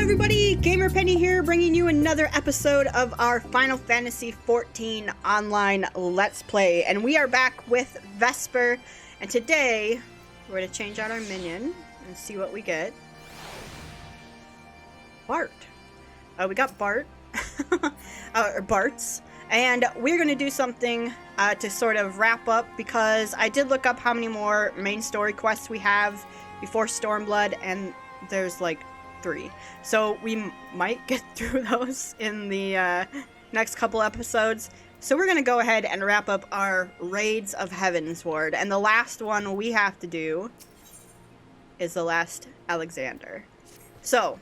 everybody, GamerPenny here, bringing you another episode of our Final Fantasy XIV online Let's Play. And we are back with Vesper, and today we're going to change out our minion and see what we get. Bart. We got Bart, or Bart's, and we're going to do something to sort of wrap up, because I did look up how many more main story quests we have before Stormblood, and there's like 3. So we might get through those in the next couple episodes. So we're going to go ahead and wrap up our Raids of Heavensward. And the last one we have to do is the last Alexander. So,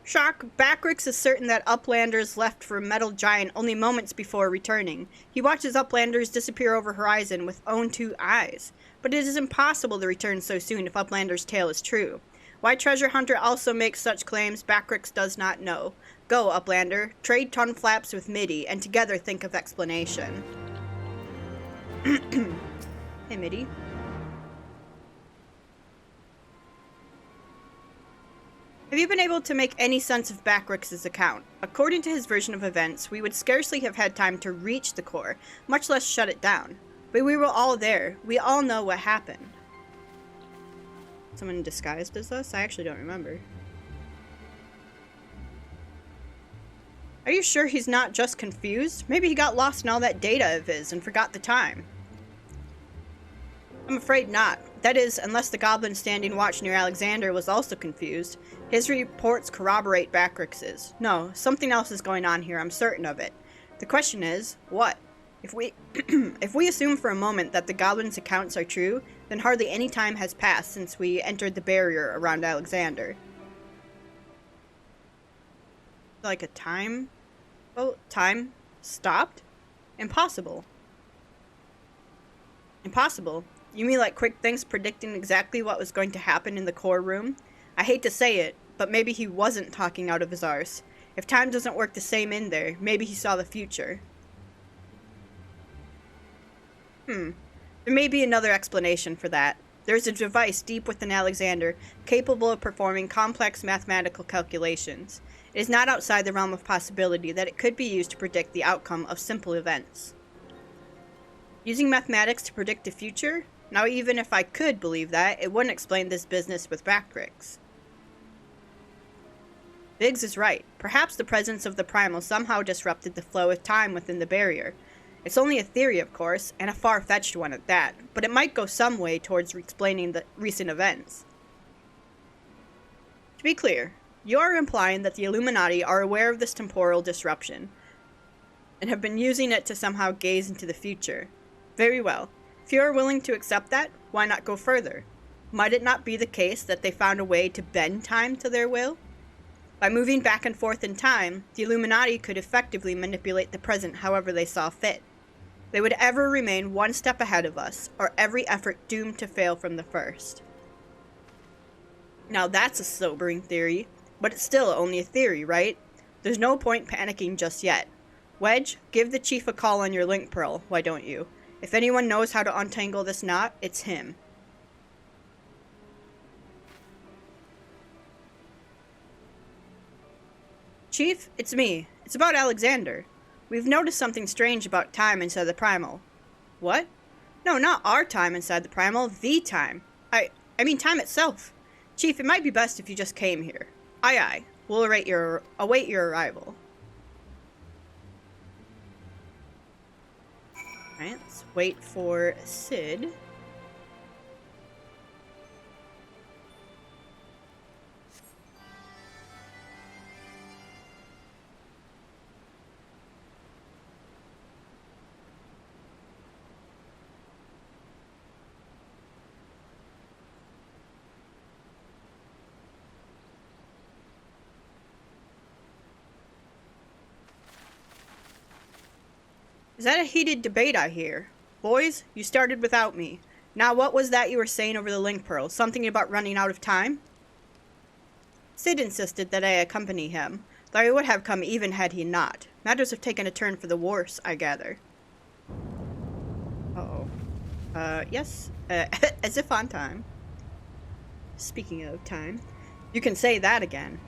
shock, Backrix is certain that Uplanders left for Metal Giant only moments before returning. He watches Uplanders disappear over horizon with own 2 eyes. But it is impossible to return so soon if Uplander's tale is true. Why Treasure Hunter also makes such claims, Backrix does not know. Go, Uplander. Trade tongue flaps with Midi, and together think of explanation. Hey, Midi. Have you been able to make any sense of Backrix's account? According to his version of events, we would scarcely have had time to reach the core, much less shut it down. But we were all there. We all know what happened. Someone disguised as us? I actually don't remember. Are you sure he's not just confused? Maybe he got lost in all that data of his and forgot the time. I'm afraid not. That is, unless the goblin standing watch near Alexander was also confused. His reports corroborate Backrix's. No, something else is going on here, I'm certain of it. The question is, what? If we if we assume for a moment that the goblin's accounts are true, then hardly any time has passed since we entered the barrier around Alexander. Like a time? Oh, time stopped? Impossible. Impossible? You mean like Quick Thinks predicting exactly what was going to happen in the core room? I hate to say it, but maybe he wasn't talking out of his arse. If time doesn't work the same in there, maybe he saw the future. There may be another explanation for that. There's a device deep within Alexander capable of performing complex mathematical calculations. It is not outside the realm of possibility that it could be used to predict the outcome of simple events. Using mathematics to predict the future? Now, even if I could believe that, it wouldn't explain this business with Backrix. Biggs is right. Perhaps the presence of the Primal somehow disrupted the flow of time within the barrier. It's only a theory, of course, and a far-fetched one at that, but it might go some way towards explaining the recent events. To be clear, you are implying that the Illuminati are aware of this temporal disruption, and have been using it to somehow gaze into the future. Very well. If you are willing to accept that, why not go further? Might it not be the case that they found a way to bend time to their will? By moving back and forth in time, the Illuminati could effectively manipulate the present however they saw fit. They would ever remain one step ahead of us, or every effort doomed to fail from the first. Now that's a sobering theory, but it's still only a theory, right? There's no point panicking just yet. Wedge, give the Chief a call on your link pearl, why don't you? If anyone knows how to untangle this knot, it's him. Chief, it's me. It's about Alexander. We've noticed something strange about time inside the Primal. What? No, not our time inside the Primal, the time. I mean time itself. Chief, it might be best if you just came here. Aye aye. We'll await your arrival. Alright, let's wait for Sid. Is that a heated debate I hear? Boys, you started without me. Now what was that you were saying over the link pearl? Something about running out of time? Sid insisted that I accompany him, though I would have come even had he not. Matters have taken a turn for the worse, I gather. Uh-oh. Yes. As if on time. Speaking of time, you can say that again.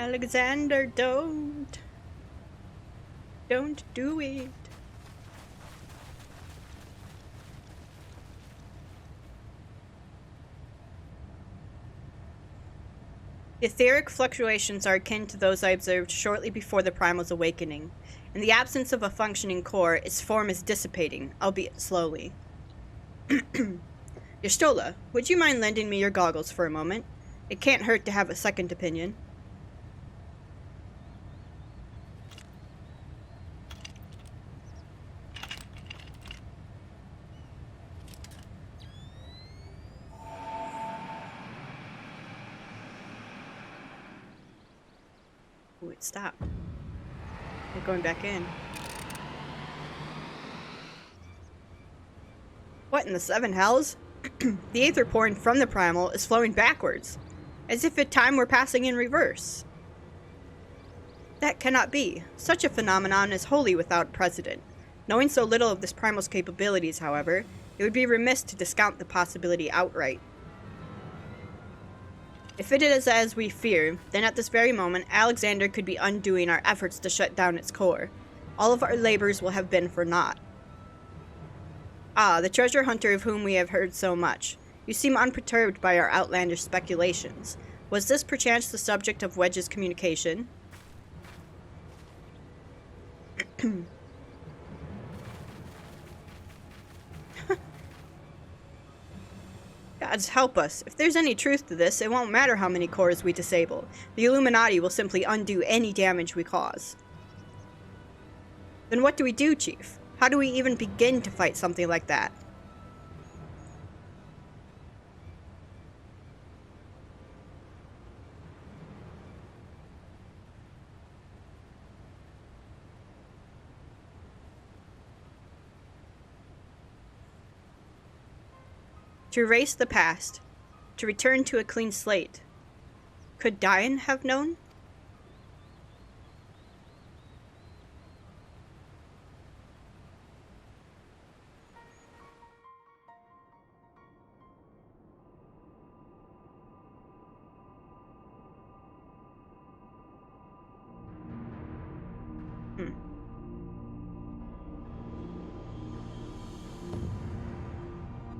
Alexander, don't. Don't do it. The etheric fluctuations are akin to those I observed shortly before the Primal's awakening. In the absence of a functioning core, its form is dissipating, albeit slowly. Yastola, would you mind lending me your goggles for a moment? It can't hurt to have a second opinion. Ooh, it stopped. They're going back in. What in the seven hells? The aether pouring from the primal is flowing backwards, as if time were passing in reverse. That cannot be. Such a phenomenon is wholly without precedent. Knowing so little of this primal's capabilities, however, it would be remiss to discount the possibility outright. If it is as we fear, then at this very moment, Alexander could be undoing our efforts to shut down its core. All of our labors will have been for naught. Ah, the treasure hunter of whom we have heard so much. You seem unperturbed by our outlandish speculations. Was this perchance the subject of Wedge's communication? Gods help us. If there's any truth to this, it won't matter how many cores we disable. The Illuminati will simply undo any damage we cause. Then what do we do, Chief? How do we even begin to fight something like that? To erase the past, to return to a clean slate. Could Diane have known?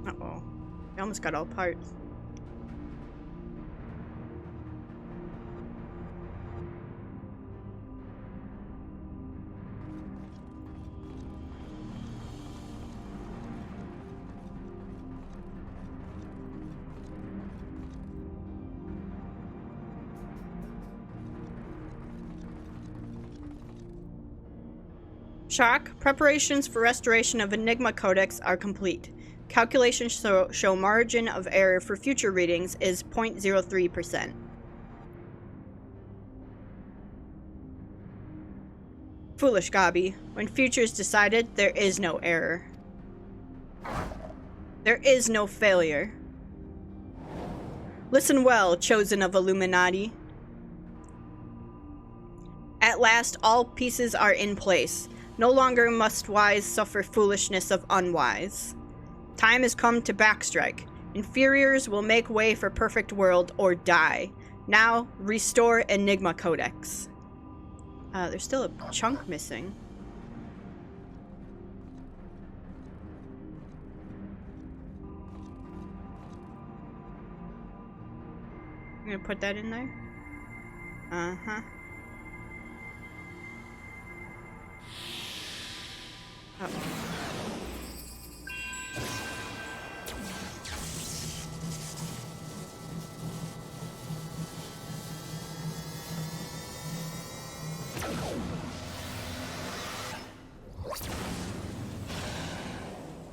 Uh-oh. I almost got all parts. Shock, preparations for restoration of Enigma Codex are complete. Calculations show margin of error for future readings is 0.03%. Foolish Gabi. When future is decided, there is no error. There is no failure. Listen well, chosen of Illuminati. At last, all pieces are in place. No longer must wise suffer foolishness of unwise. Time has come to backstrike. Inferiors will make way for perfect world or die. Now, restore Enigma Codex. There's still a chunk missing. I'm gonna put that in there. Uh-huh. Oh.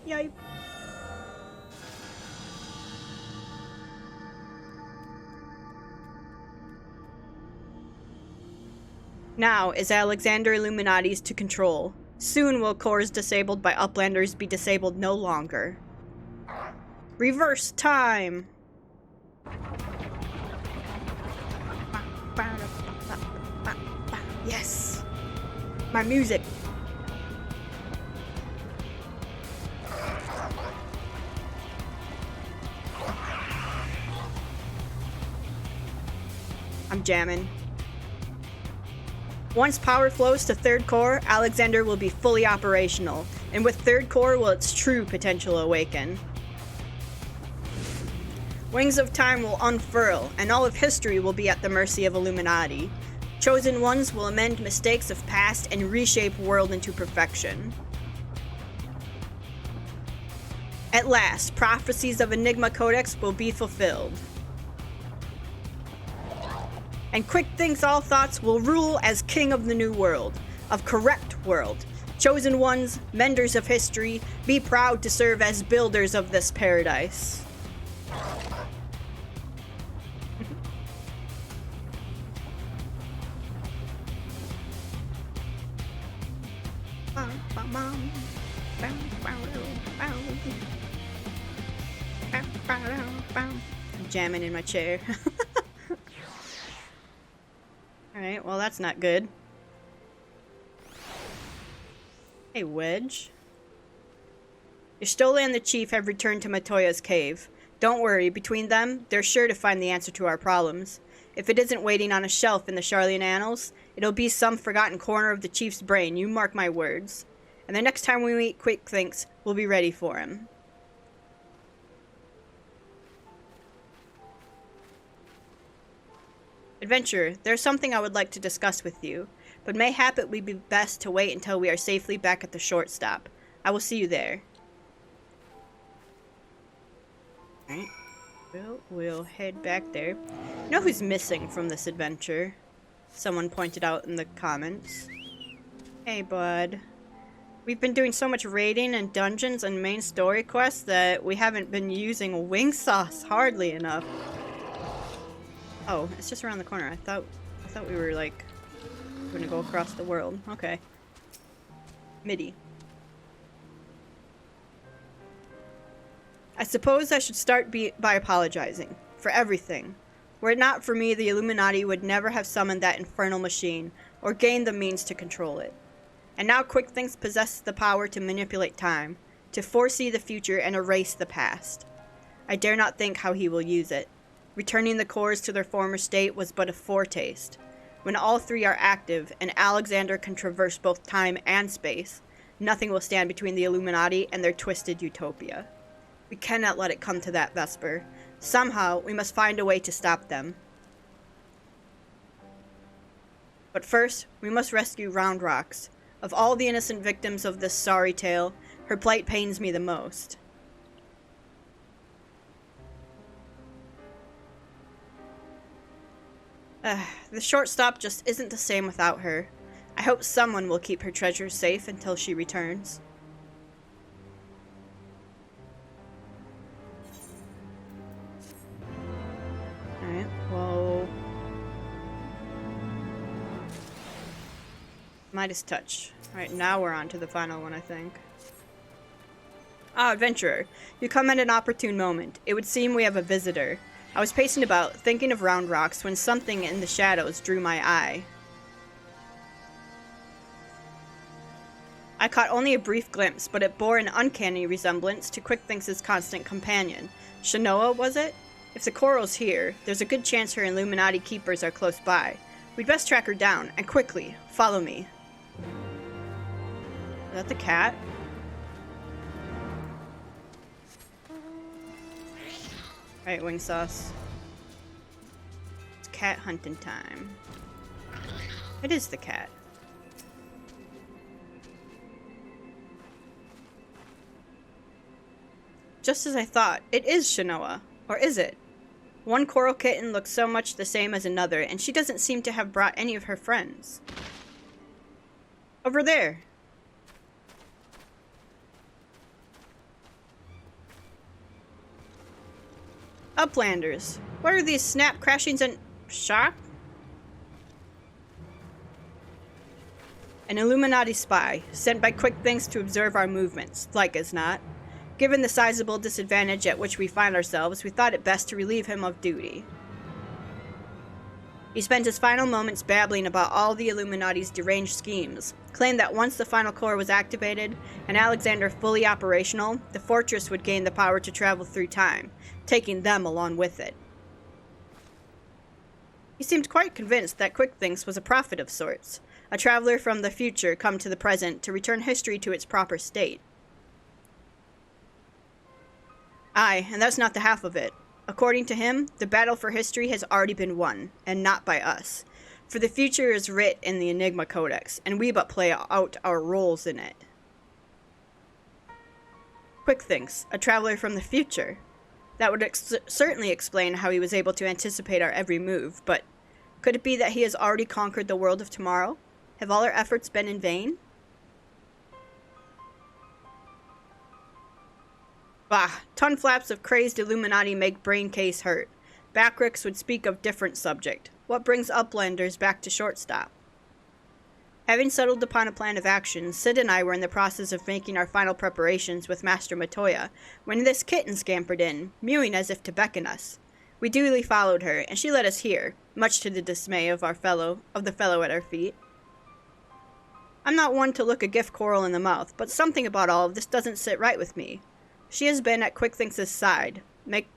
Yay. Now is Alexander Illuminati's to control. Soon will cores disabled by Uplanders be disabled no longer. Reverse time! Yes! My music! I'm jamming. Once power flows to third core, Alexander will be fully operational, and with third core will its true potential awaken. Wings of time will unfurl, and all of history will be at the mercy of Illuminati. Chosen ones will amend mistakes of past and reshape world into perfection. At last, prophecies of Enigma Codex will be fulfilled. And Quick thinks all thoughts will rule as king of the new world, of correct world. Chosen ones, menders of history, be proud to serve as builders of this paradise. I'm jamming in my chair. Alright, well that's not good. Hey, Wedge. Y'shtola and the Chief have returned to Matoya's cave. Don't worry, between them, they're sure to find the answer to our problems. If it isn't waiting on a shelf in the Charlian Annals, it'll be some forgotten corner of the Chief's brain, you mark my words. And the next time we meet Quick Thinks, we'll be ready for him. Adventurer, there's something I would like to discuss with you, but mayhap it would be best to wait until we are safely back at the short stop. I will see you there. Alright. We'll head back there. You know who's missing from this adventure? Someone pointed out in the comments. Hey, bud. We've been doing so much raiding and dungeons and main story quests that we haven't been using wing sauce hardly enough. Oh, it's just around the corner. I thought we were like gonna go across the world. Okay. MIDI. I suppose I should start by apologizing for everything. Were it not for me, the Illuminati would never have summoned that infernal machine or gained the means to control it. And now Quick Thinks possesses the power to manipulate time, to foresee the future and erase the past. I dare not think how he will use it. Returning the cores to their former state was but a foretaste. When all three are active and Alexander can traverse both time and space, nothing will stand between the Illuminati and their twisted utopia. We cannot let it come to that, Vesper. Somehow, we must find a way to stop them. But first, we must rescue Round Rocks. Of all the innocent victims of this sorry tale, her plight pains me the most. The short stop just isn't the same without her. I hope someone will keep her treasures safe until she returns. Alright, well... Midas Touch. Alright, now we're on to the final one, I think. Ah, Adventurer. You come at an opportune moment. It would seem we have a visitor. I was pacing about, thinking of Round Rocks, when something in the shadows drew my eye. I caught only a brief glimpse, but it bore an uncanny resemblance to Quick Thinks' constant companion. Jenova, was it? If the coral's here, there's a good chance her Illuminati keepers are close by. We'd best track her down, and quickly. Follow me. Is that the cat? Alright, wing sauce. It's cat hunting time. It is the cat. Just as I thought, it is Jenova. Or is it? One coral kitten looks so much the same as another, and she doesn't seem to have brought any of her friends. Over there. Uplanders. What are these snap crashings and... shock? An Illuminati spy, sent by Quick Thinks to observe our movements, like as not. Given the sizable disadvantage at which we find ourselves, we thought it best to relieve him of duty. He spent his final moments babbling about all the Illuminati's deranged schemes, claimed that once the final core was activated, and Alexander fully operational, the fortress would gain the power to travel through time, taking them along with it. He seemed quite convinced that Quickthinks was a prophet of sorts, a traveler from the future come to the present to return history to its proper state. Aye, and that's not the half of it. According to him, the battle for history has already been won, and not by us. For the future is writ in the Enigma Codex, and we but play out our roles in it. Quickthinks, a traveler from the future. That would certainly explain how he was able to anticipate our every move, but could it be that he has already conquered the world of tomorrow? Have all our efforts been in vain? Bah, ton flaps of crazed Illuminati make brain case hurt. Backricks would speak of different subject. What brings Uplanders back to shortstop? Having settled upon a plan of action, Sid and I were in the process of making our final preparations with Master Matoya, when this kitten scampered in, mewing as if to beckon us. We duly followed her, and she led us here, much to the dismay of the fellow at our feet. I'm not one to look a gift coral in the mouth, but something about all of this doesn't sit right with me. She has been at Quickthinks' side, make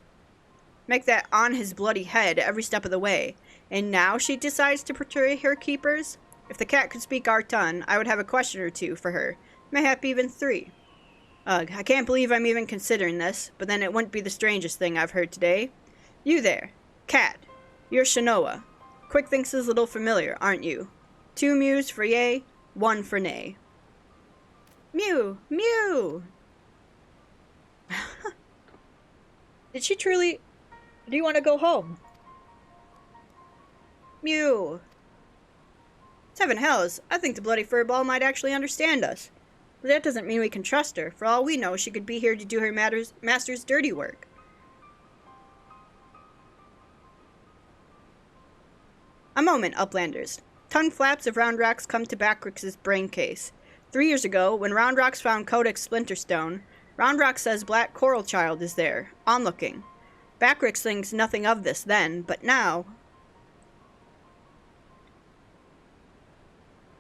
that on his bloody head every step of the way, and now she decides to betray her keepers? If the cat could speak our tongue, I would have a question or two for her, mayhap even 3. Ugh, I can't believe I'm even considering this, but then it wouldn't be the strangest thing I've heard today. You there, cat, you're Jenova. Quickthinks' little familiar, aren't you? 2 mews for yea, 1 for nay. Mew, mew! Did she truly... Do you want to go home? Mew. 7 hells, I think the bloody furball might actually understand us. But that doesn't mean we can trust her. For all we know, she could be here to do her master's dirty work. A moment, Uplanders. Tongue flaps of Roundrox come to Backricks' brain case. 3 years ago, when Roundrox found Codex Splinterstone, Roundrox says Black Coral Child is there, onlooking. Backricks thinks nothing of this then, but now...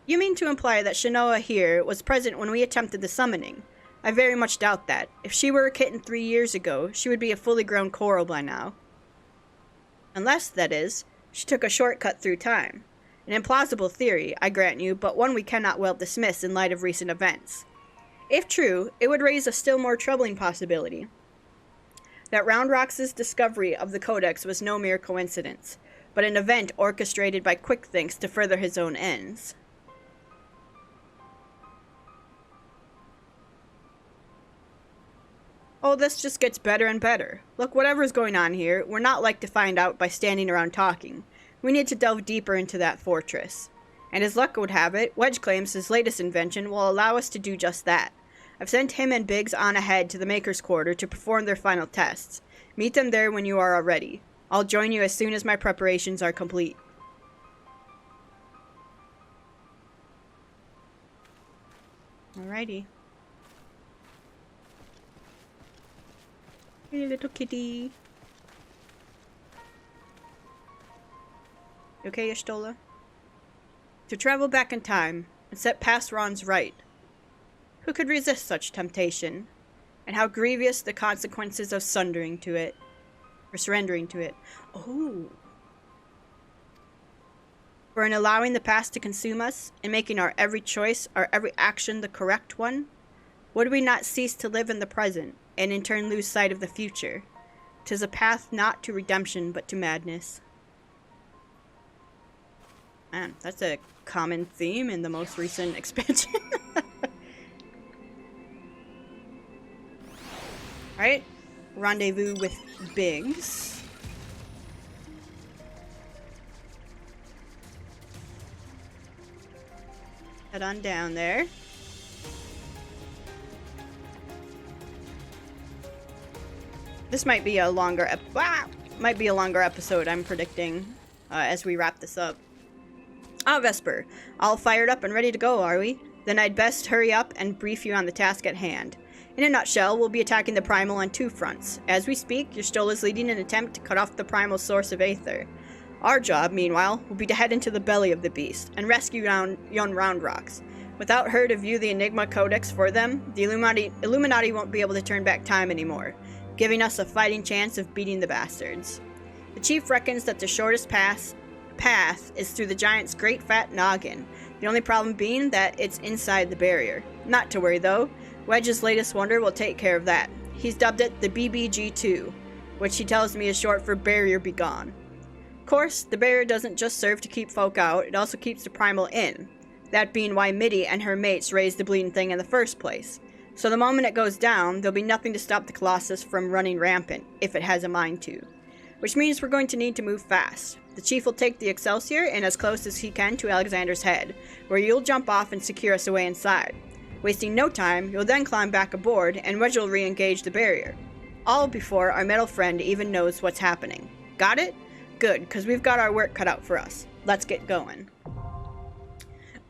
You mean to imply that Jenova here was present when we attempted the summoning? I very much doubt that. If she were a kitten 3 years ago, she would be a fully grown coral by now. Unless, that is, she took a shortcut through time. An implausible theory, I grant you, but one we cannot well dismiss in light of recent events. If true, it would raise a still more troubling possibility. That Roundrox's discovery of the Codex was no mere coincidence, but an event orchestrated by Quickthinks to further his own ends. Oh, this just gets better and better. Look, whatever's going on here, we're not like to find out by standing around talking. We need to delve deeper into that fortress. And as luck would have it, Wedge claims his latest invention will allow us to do just that. I've sent him and Biggs on ahead to the Maker's Quarter to perform their final tests. Meet them there when you are ready. I'll join you as soon as my preparations are complete. Alrighty. Hey, little kitty. You okay, Y'shtola? To travel back in time and set past wrongs right. Who could resist such temptation? And how grievous the consequences of surrendering to it. Oh. For in allowing the past to consume us, and making our every choice, our every action the correct one, would we not cease to live in the present, and in turn lose sight of the future? 'Tis a path not to redemption, but to madness. Man, that's a common theme in the most recent expansion. Alright, rendezvous with Biggs. Head on down there. This might be a longer episode, I'm predicting, as we wrap this up. Ah, Vesper, all fired up and ready to go, are we? Then I'd best hurry up and brief you on the task at hand. In a nutshell, we'll be attacking the Primal on 2 fronts. As we speak, Y'shtola is leading an attempt to cut off the Primal source of Aether. Our job, meanwhile, will be to head into the belly of the beast, and rescue young Roundrox. Without her to view the Enigma Codex for them, the Illuminati won't be able to turn back time anymore, giving us a fighting chance of beating the bastards. The chief reckons that the shortest path path is through the giant's great fat noggin. The only problem being that it's inside the barrier. Not to worry though, Wedge's latest wonder will take care of that. He's dubbed it the BBG-2, which he tells me is short for Barrier Be Gone. Of course, the barrier doesn't just serve to keep folk out, it also keeps the primal in. That being why Mitty and her mates raised the bleeding thing in the first place. So the moment it goes down, there'll be nothing to stop the Colossus from running rampant, if it has a mind to. Which means we're going to need to move fast. The chief will take the Excelsior in as close as he can to Alexander's head, where you'll jump off and secure us away inside. Wasting no time, you'll then climb back aboard, and Wedge will re-engage the barrier. All before our metal friend even knows what's happening. Got it? Good, because we've got our work cut out for us. Let's get going.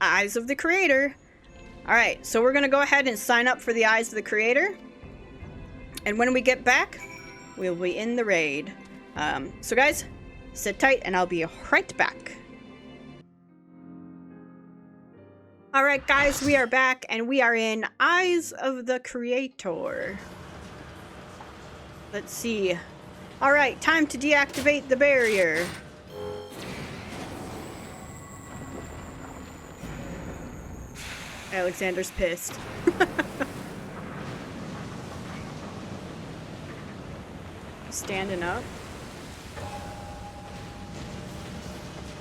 Eyes of the Creator. Alright, so we're going to go ahead and sign up for the Eyes of the Creator. And when we get back, we'll be in the raid. So guys, sit tight and I'll be right back. Alright guys, we are back and we are in Eyes of the Creator. Let's see. Alright, time to deactivate the barrier. Alexander's pissed. Standing up.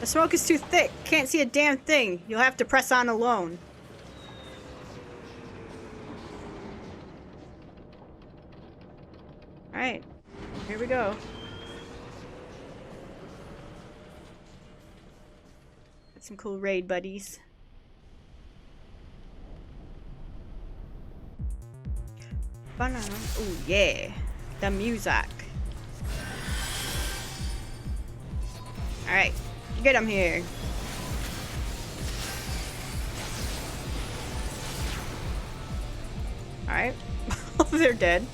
The smoke is too thick. Can't see a damn thing. You'll have to press on alone. Alright. Here we go. Got some cool raid buddies. Oh yeah. The music. Alright. Get him here. Alright. They're dead.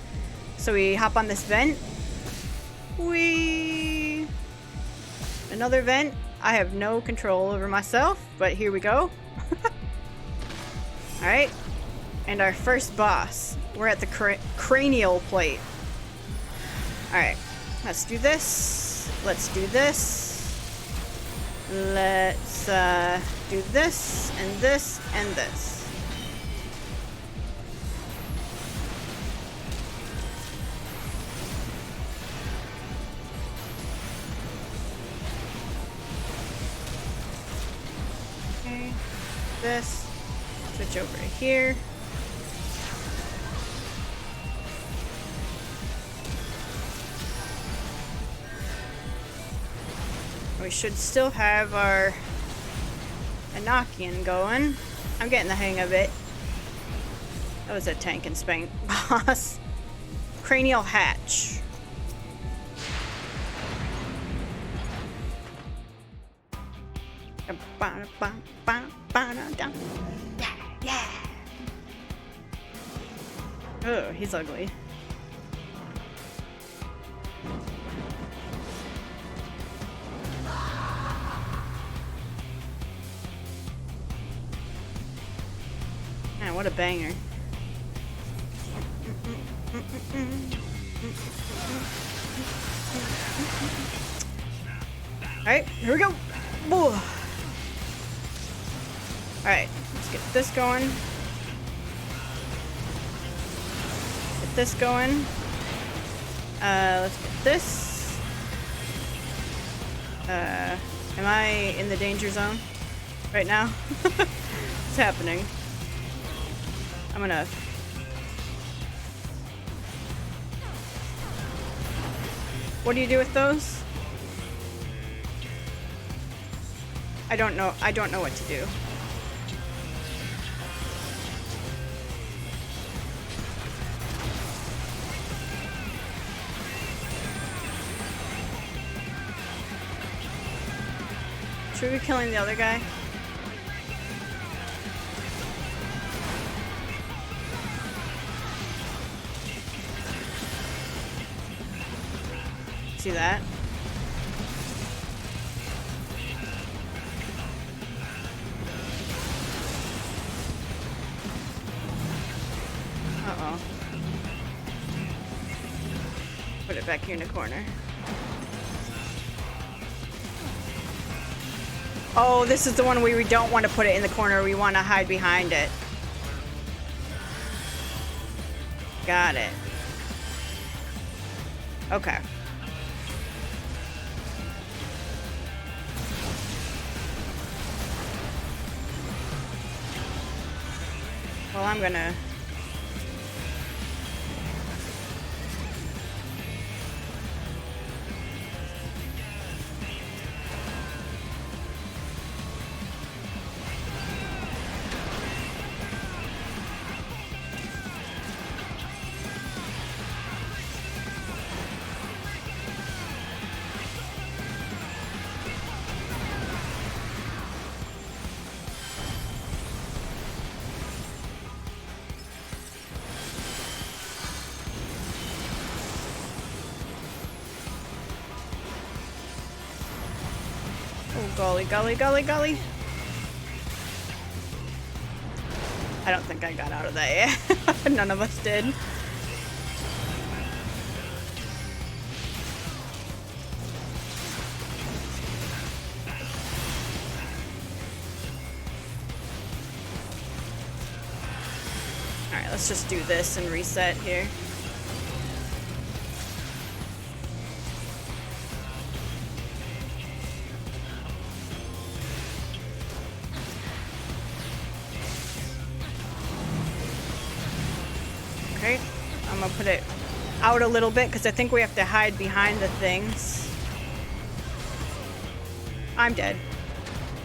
So we hop on this vent. Whee! Another vent. I have no control over myself, but here we go. Alright. And our first boss. We're at the cranial plate. Alright. Let's do this. Let's do this. Let's do this, and this, and this. Okay, this. Switch over to here. We should still have our Enochian going. I'm getting the hang of it. That was a tank and spank boss. Cranial hatch. Yeah. Oh, he's ugly. Man, what a banger. Alright, here we go. Alright, let's get this going. Get this going. Let's get this. Am I in the danger zone right now? What's happening? I'm gonna... What do you do with those? I don't know what to do. Should we be killing the other guy? See that? Uh-oh. Put it back here in the corner. Oh, this is the one where we don't want to put it in the corner. We want to hide behind it. Got it. Okay. Well, I'm gonna... Golly, golly, golly, golly. I don't think I got out of that yet. None of us did. Alright, let's just do this and reset here. Okay, I'm gonna put it out a little bit because I think we have to hide behind the things. I'm dead.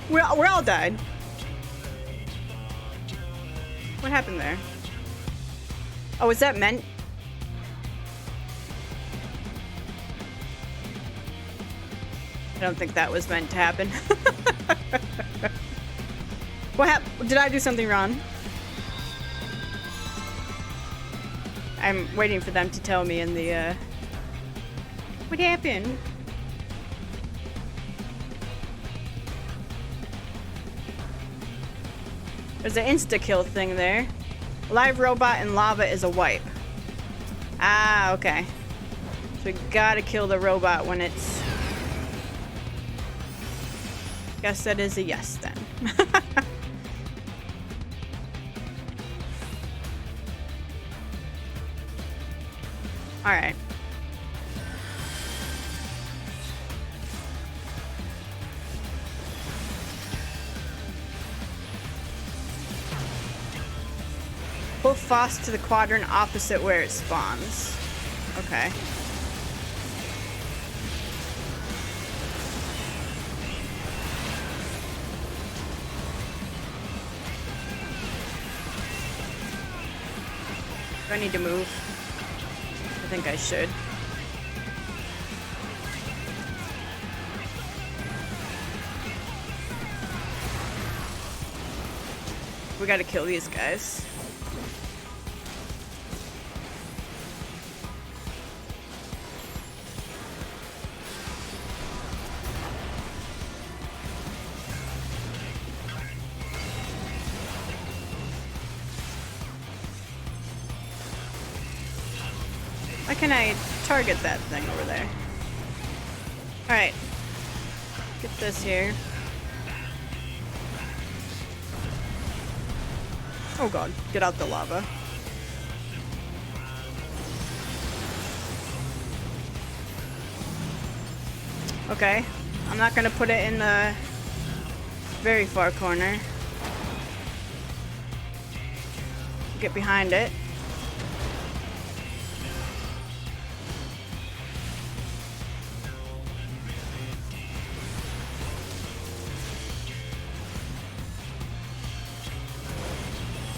We're all dead. What happened there? Oh, is that meant? I don't think that was meant to happen. What happened? Did I do something wrong? I'm waiting for them to tell me in the, what happened? There's an insta-kill thing there. Live robot and lava is a wipe. Ah, okay. So we gotta kill the robot when it's... Guess that is a yes then. Alright. Pull Foss to the quadrant opposite where it spawns. Okay. Do I need to move? I think I should. We gotta kill these guys. Why can I target that thing over there? Alright. Get this here. Oh god, get out the lava. Okay. I'm not gonna put it in the very far corner. Get behind it.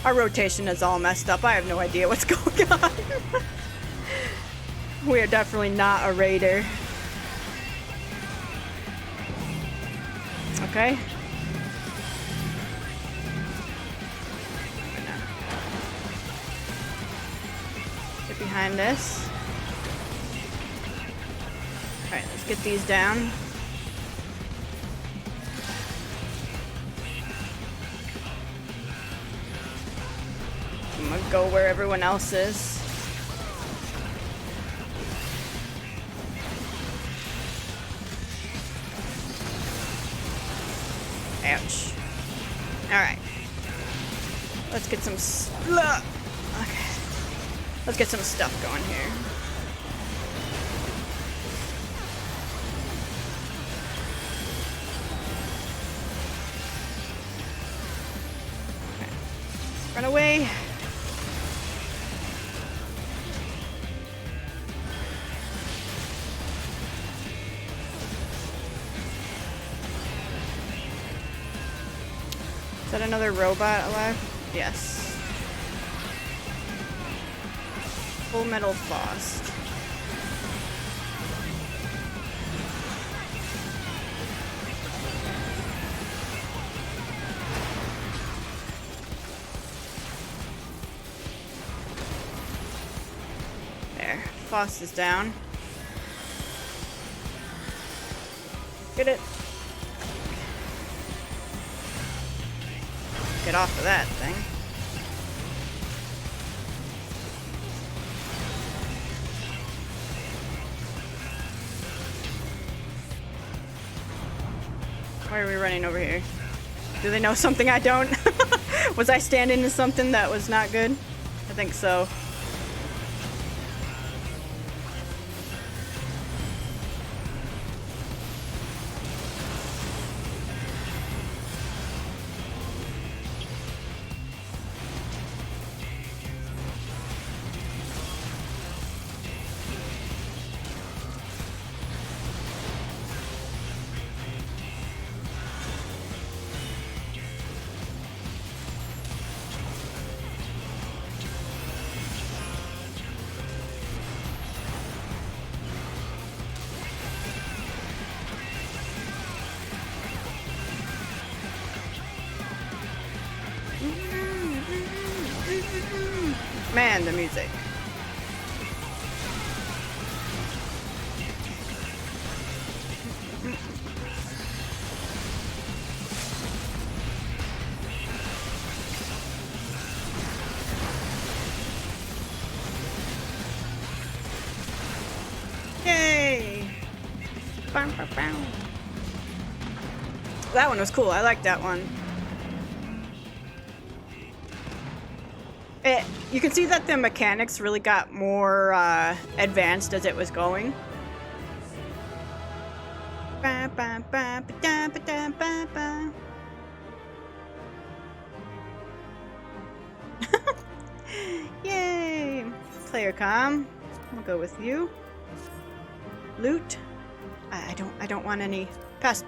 Our rotation is all messed up. I have no idea what's going on. We are definitely not a raider. Okay. Get behind this. Alright, let's get these down. I'm gonna go where everyone else is. Alright. Let's get some okay. Let's get some stuff going here. Okay. Run away. Is that another robot alive? Yes. Full Metal Faust. There. Faust is down. Get it. Get off of that thing. Why are we running over here? Do they know something I don't? Was I standing in something that was not good? I think so. Man, the music. Yay! Bam, bam, bam. That one was cool. I like that one. You can see that the mechanics really got more advanced as it was going. Yay! Player comm. We'll go with you. Loot. I don't want any. Pass.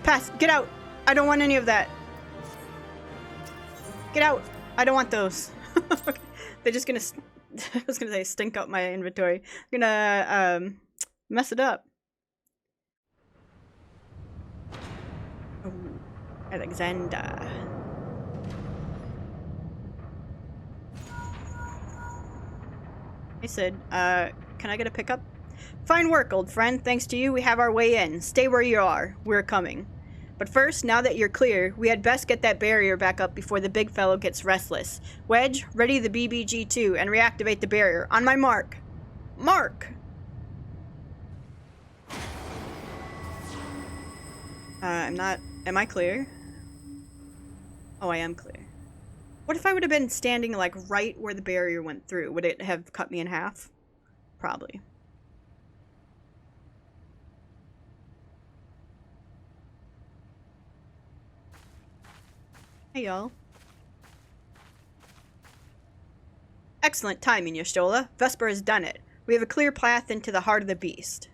Pass. Get out. I don't want any of that. Get out. I don't want those. They're just gonna, I was gonna say stink up my inventory. I'm gonna, mess it up. Oh, Alexander. Hey Sid, can I get a pickup? Fine work, old friend. Thanks to you, we have our way in. Stay where you are. We're coming. But first, now that you're clear, we had best get that barrier back up before the big fellow gets restless. Wedge, ready the BBG-2 and reactivate the barrier. On my mark. Mark! I'm not... Am I clear? Oh, I am clear. What if I would have been standing, like, right where the barrier went through? Would it have cut me in half? Probably. Hey, y'all. Excellent timing, Y'shtola. Vesper has done it. We have a clear path into the heart of the beast.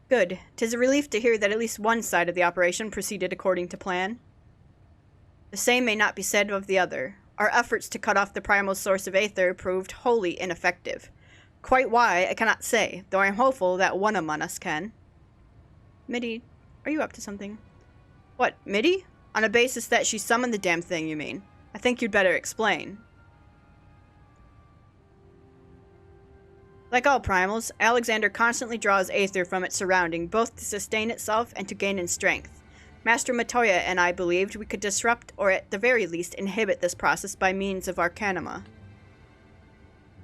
Good. 'Tis a relief to hear that at least one side of the operation proceeded according to plan. The same may not be said of the other. Our efforts to cut off the primal source of aether proved wholly ineffective. Quite why, I cannot say, though I am hopeful that one among us can. Midi, are you up to something? What, Midi? On a basis that she summoned the damn thing, you mean? I think you'd better explain. Like all primals, Alexander constantly draws aether from its surrounding, both to sustain itself and to gain in strength. Master Matoya and I believed we could disrupt, or at the very least inhibit this process by means of Arcanima.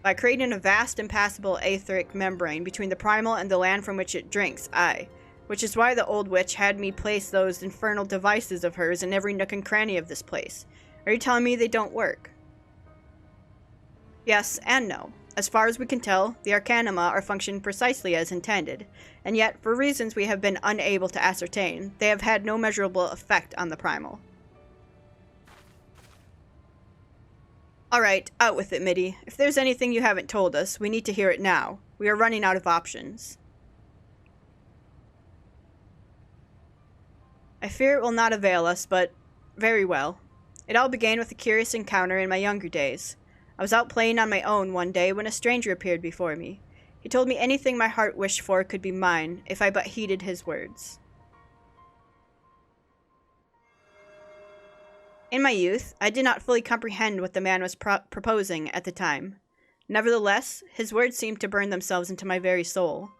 By creating a vast, impassable aetheric membrane between the primal and the land from which it drinks, aye. which is why the old witch had me place those infernal devices of hers in every nook and cranny of this place. Are you telling me they don't work? Yes and no. As far as we can tell, the Arcanima are functioning precisely as intended, and yet, for reasons we have been unable to ascertain, they have had no measurable effect on the Primal. Alright, out with it, Middy. If there's anything you haven't told us, we need to hear it now. We are running out of options. I fear it will not avail us, but very well. It all began with a curious encounter in my younger days. I was out playing on my own one day when a stranger appeared before me. He told me anything my heart wished for could be mine, if I but heeded his words. In my youth, I did not fully comprehend what the man was proposing at the time. Nevertheless, his words seemed to burn themselves into my very soul.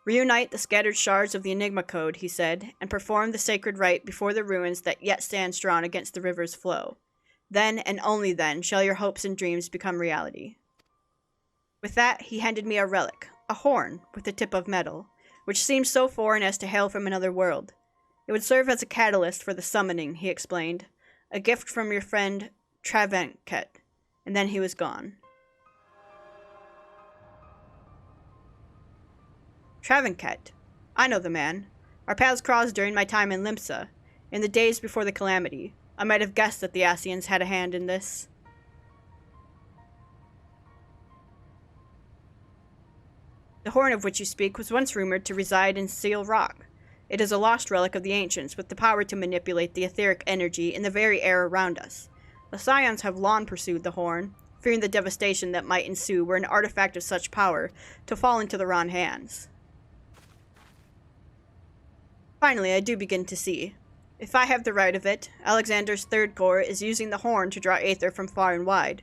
Reunite the scattered shards of the Enigma Code, he said, and perform the sacred rite before the ruins that yet stand strong against the river's flow. Then, and only then, shall your hopes and dreams become reality. With that, he handed me a relic, a horn with a tip of metal, which seemed so foreign as to hail from another world. It would serve as a catalyst for the summoning, he explained. A gift from your friend Travanket. And then he was gone. Travanket. I know the man. Our paths crossed during my time in Limsa, in the days before the calamity. I might have guessed that the Asians had a hand in this. The horn of which you speak was once rumored to reside in Seal Rock. It is a lost relic of the ancients, with the power to manipulate the etheric energy in the very air around us. The Scions have long pursued the horn, fearing the devastation that might ensue were an artifact of such power to fall into the wrong hands. Finally, I do begin to see. If I have the right of it, Alexander's Third Corps is using the horn to draw aether from far and wide.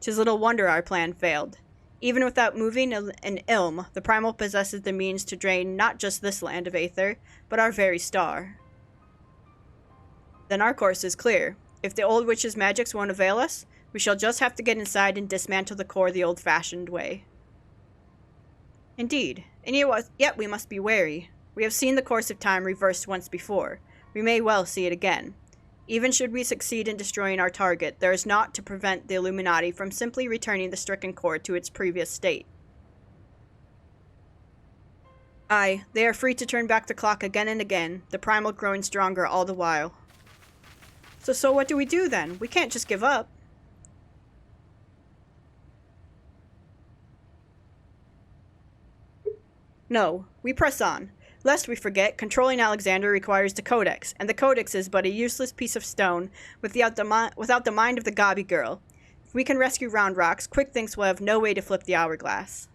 'Tis little wonder our plan failed. Even without moving an ilm, the Primal possesses the means to drain not just this land of aether, but our very star. Then our course is clear. If the old witch's magics won't avail us, we shall just have to get inside and dismantle the core the old-fashioned way. Indeed, and yet we must be wary. We have seen the course of time reversed once before. We may well see it again. Even should we succeed in destroying our target, there is naught to prevent the Illuminati from simply returning the stricken core to its previous state. Aye, they are free to turn back the clock again and again, the Primal growing stronger all the while. So what do we do then? We can't just give up. No, we press on. Lest we forget, controlling Alexander requires the Codex, and the Codex is but a useless piece of stone without the mind of the Gobby girl. If we can rescue Round Rocks, Quick thinks we'll have no way to flip the hourglass.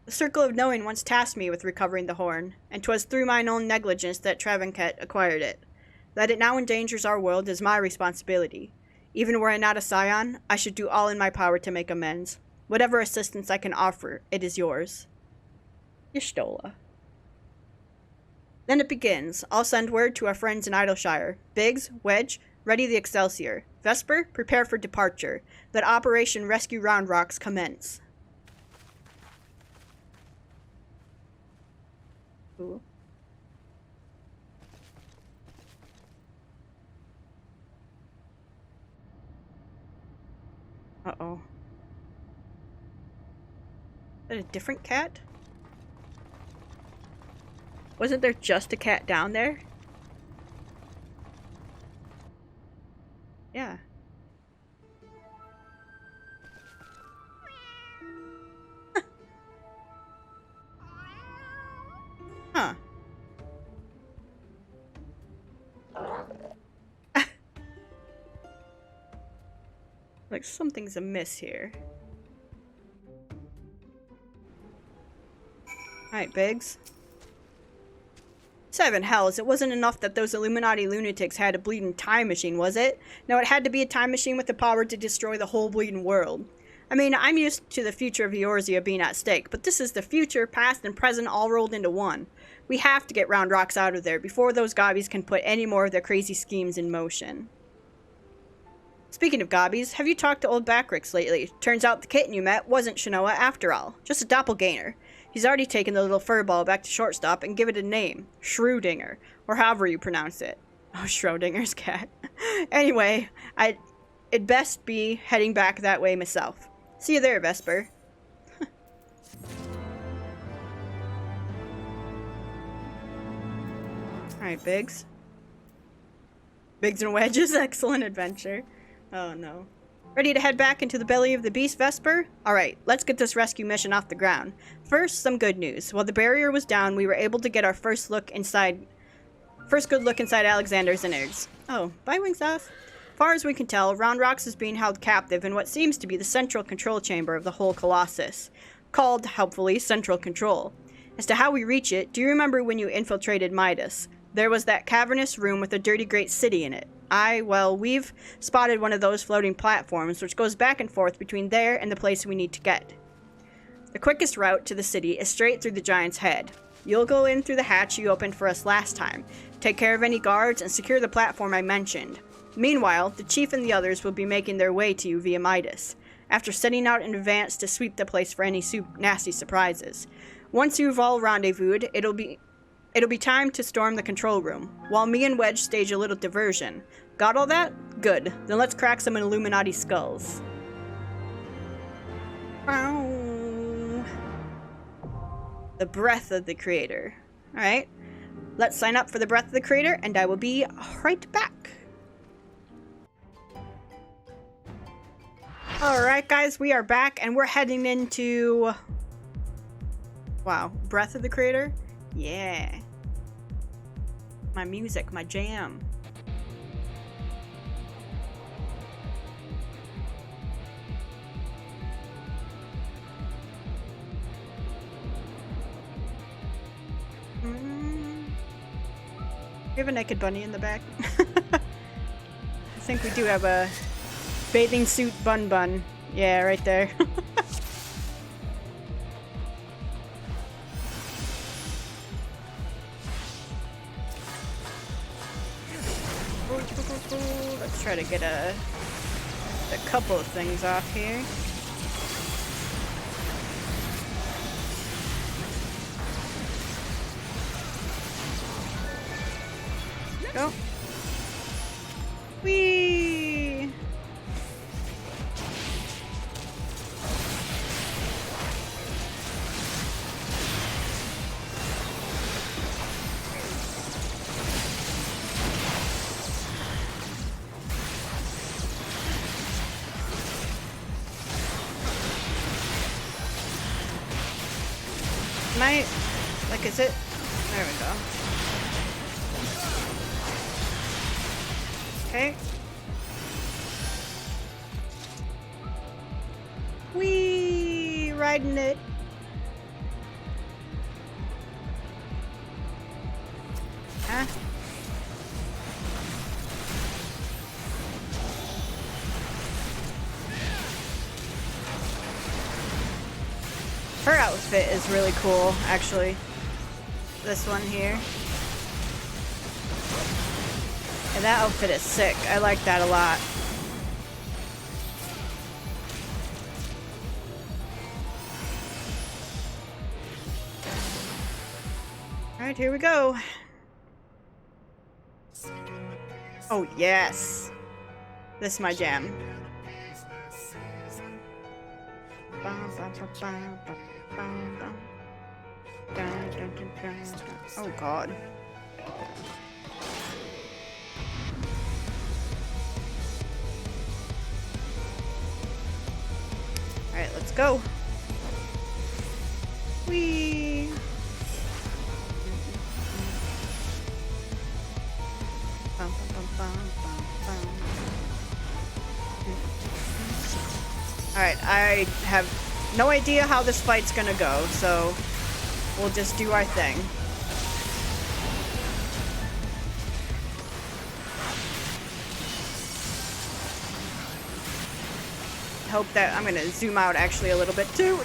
The Circle of Knowing once tasked me with recovering the horn, and 'twas through mine own negligence that Travanket acquired it. That it now endangers our world is my responsibility. Even were I not a scion, I should do all in my power to make amends. Whatever assistance I can offer, it is yours. Y'shtola. Then it begins. I'll send word to our friends in Idleshire. Biggs, Wedge, ready the Excelsior. Vesper, prepare for departure. Let Operation Rescue Round Rocks commence. Ooh. Uh-oh. Is that a different cat? Wasn't there just a cat down there? Yeah. Huh. Like something's amiss here. Alright, Biggs. 7 hells, it wasn't enough that those Illuminati lunatics had a bleeding time machine, was it? No, it had to be a time machine with the power to destroy the whole bleeding world. I mean, I'm used to the future of Eorzea being at stake, but this is the future, past, and present all rolled into one. We have to get Round Rocks out of there before those gobbies can put any more of their crazy schemes in motion. Speaking of gobbies, have you talked to old Backrix lately? Turns out the kitten you met wasn't Jenova after all. Just a doppelganger. He's already taken the little furball back to shortstop and given it a name. Schrödinger. Or however you pronounce it. Oh, Schrödinger's cat. Anyway, it'd best be heading back that way myself. See you there, Vesper. Alright, Biggs. Biggs and Wedges, excellent adventure. Oh no. Ready to head back into the belly of the beast, Vesper? Alright, let's get this rescue mission off the ground. First, some good news. While the barrier was down, we were able to get our first good look inside Alexander's innards. Oh, bye, Wings Off. Far as we can tell, Roundrox is being held captive in what seems to be the central control chamber of the whole Colossus, called, helpfully, Central Control. As to how we reach it, do you remember when you infiltrated Midas? There was that cavernous room with a dirty great city in it. Well, we've spotted one of those floating platforms, which goes back and forth between there and the place we need to get. The quickest route to the city is straight through the giant's head. You'll go in through the hatch you opened for us last time, take care of any guards, and secure the platform I mentioned. Meanwhile, the chief and the others will be making their way to you via Midas, after setting out in advance to sweep the place for any nasty surprises. Once you've all rendezvoused, it'll be time to storm the control room, while me and Wedge stage a little diversion. Got all that? Good. Then let's crack some Illuminati skulls. Ow. The Breath of the Creator. Alright. Let's sign up for the Breath of the Creator, and I will be right back. Alright guys, we are back, and we're heading into... Wow. Breath of the Creator? Yeah. My music, my jam. We have a naked bunny in the back. I think we do have a bathing suit bun. Yeah, right there. Let's try to get a couple of things off here. Go. Whee! Is it? There we go. Okay. Whee! Riding it. Huh? Her outfit is really cool, actually. This one here. And that outfit is sick. I like that a lot. Alright, here we go. Oh, yes. This is my jam. Oh god. Alright, let's go. Whee! Alright, I have no idea how this fight's gonna go, so we'll just do our thing. Hope that I'm gonna zoom out actually a little bit too.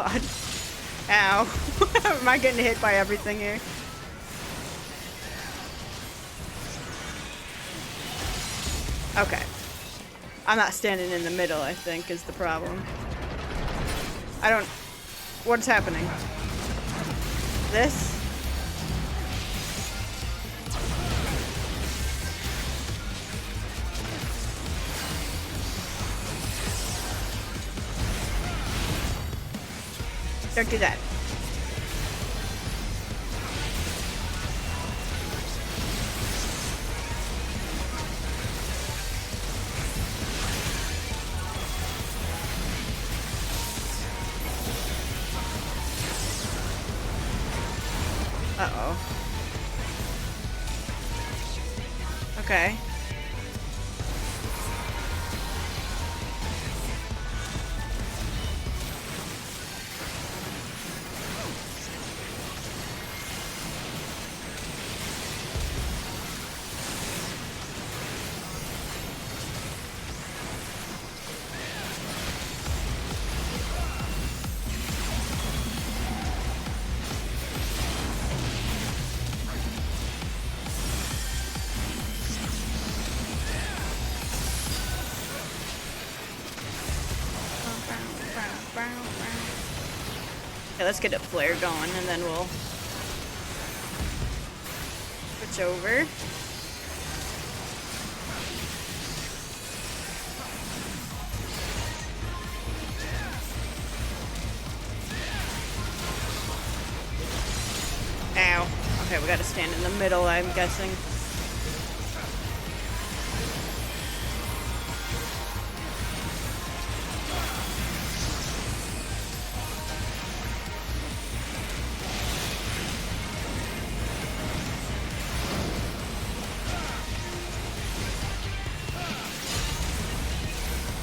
god. Ow. Am I getting hit by everything here? Okay. I'm not standing in the middle, I think, is the problem. I don't... What's happening? This? Don't do that. Uh-oh. Okay. Okay, let's get a flare going and then we'll switch over. Ow. Okay, we gotta stand in the middle, I'm guessing.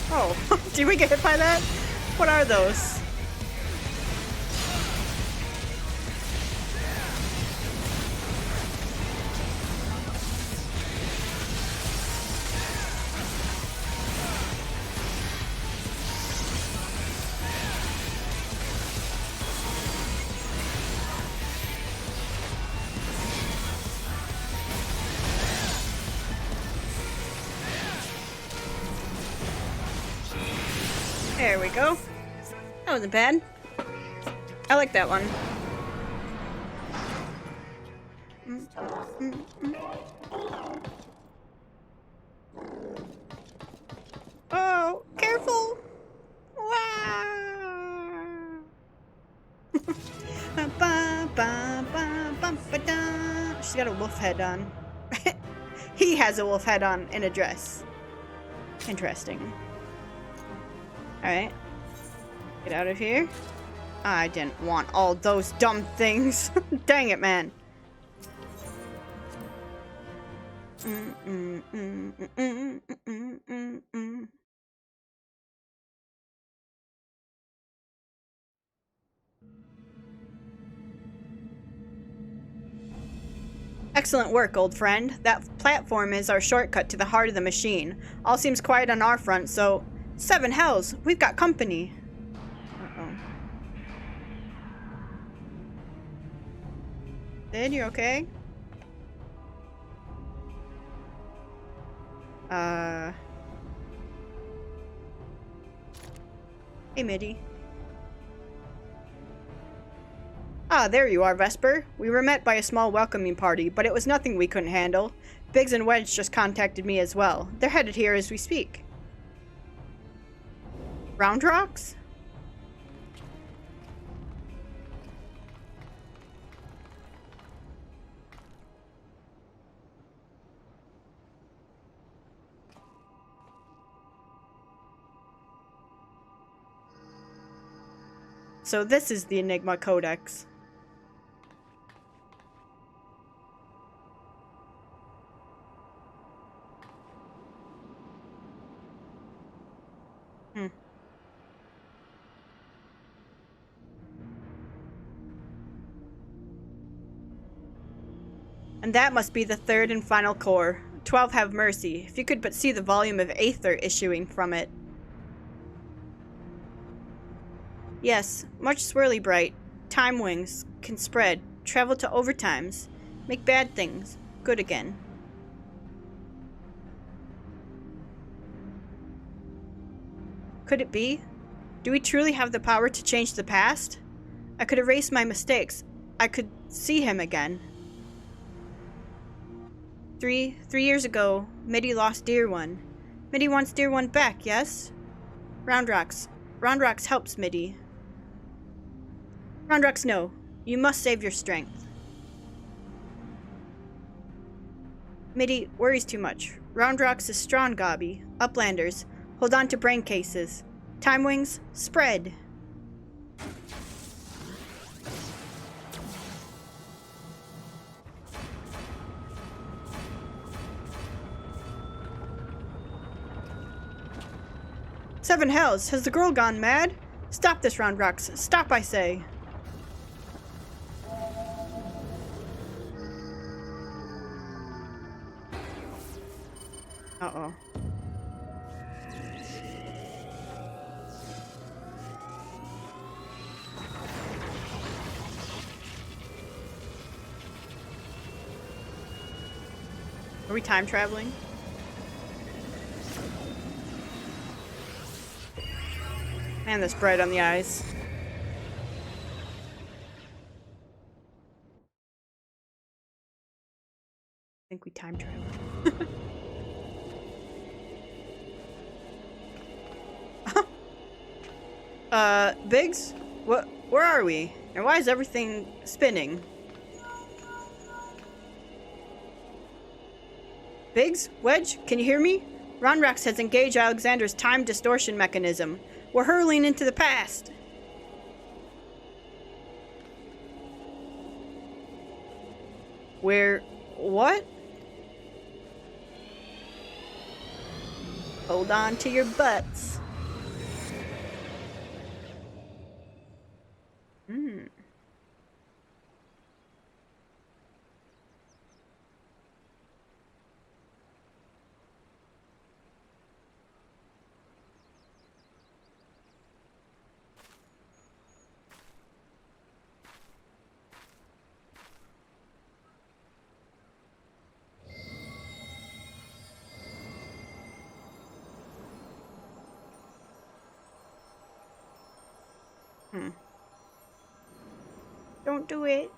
Oh, did we get hit by that? What are those? There we go. That wasn't bad. I like that one. Oh, careful! Wow! She's got a wolf head on. He has a wolf head on in a dress. Interesting. Alright. Get out of here. I didn't want all those dumb things. Dang it, man. Excellent work, old friend. That platform is our shortcut to the heart of the machine. All seems quiet on our front, so... Seven hells! We've got company! Uh-oh. Sid, you okay? Hey, Middy. Ah, there you are, Vesper. We were met by a small welcoming party, but it was nothing we couldn't handle. Biggs and Wedge just contacted me as well. They're headed here as we speak. Round rocks? So this is the Enigma Codex. And that must be the third and final core. 12 have mercy. If you could but see the volume of aether issuing from it. Yes, much swirly bright. Time wings can spread, travel to overtimes, make bad things good again. Could it be? Do we truly have the power to change the past? I could erase my mistakes. I could see him again. Three years ago, Mitty lost Dear One. Mitty wants Dear One back, yes? Roundrocks. Roundrocks helps Mitty. Roundrocks, no. You must save your strength. Mitty worries too much. Roundrocks is strong, Gobby. Uplanders, hold on to brain cases. Time wings, spread. Seven hells, has the girl gone mad? Stop this, Roundrocks. Stop, I say. Uh-oh. Are we time traveling? Man, this bright on the eyes. I think we time travel. Biggs? Where are we? And why is everything spinning? Biggs? Wedge? Can you hear me? Ronrax has engaged Alexander's time distortion mechanism. We're hurling into the past. What? Hold on to your butts. Don't do it.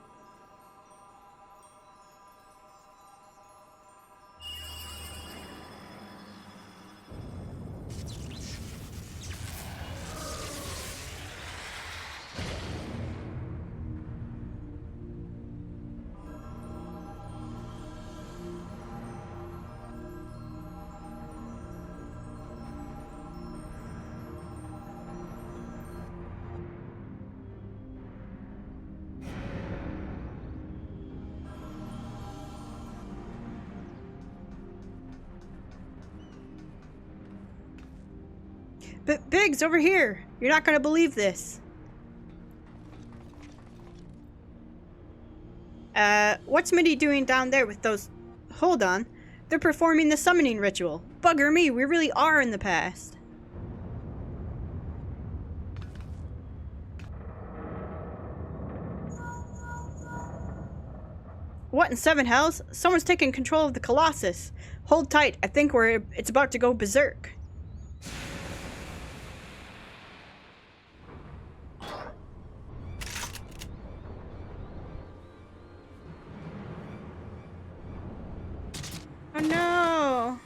But Biggs, over here! You're not gonna believe this. What's Mitty doing down there with those... Hold on. They're performing the summoning ritual. Bugger me, we really are in the past. What in seven hells? Someone's taking control of the Colossus. Hold tight, I think it's about to go berserk. Oh no!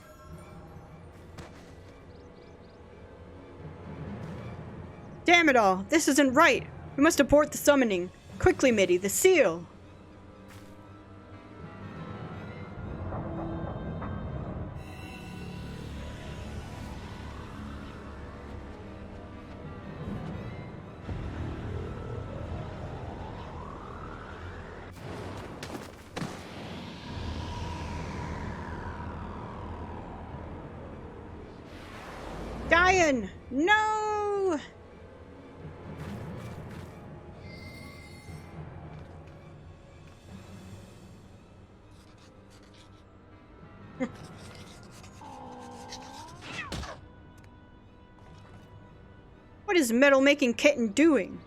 Damn it all! This isn't right! We must abort the summoning. Quickly, Mitty, the seal! Dying! No! What is metal-making kitten doing?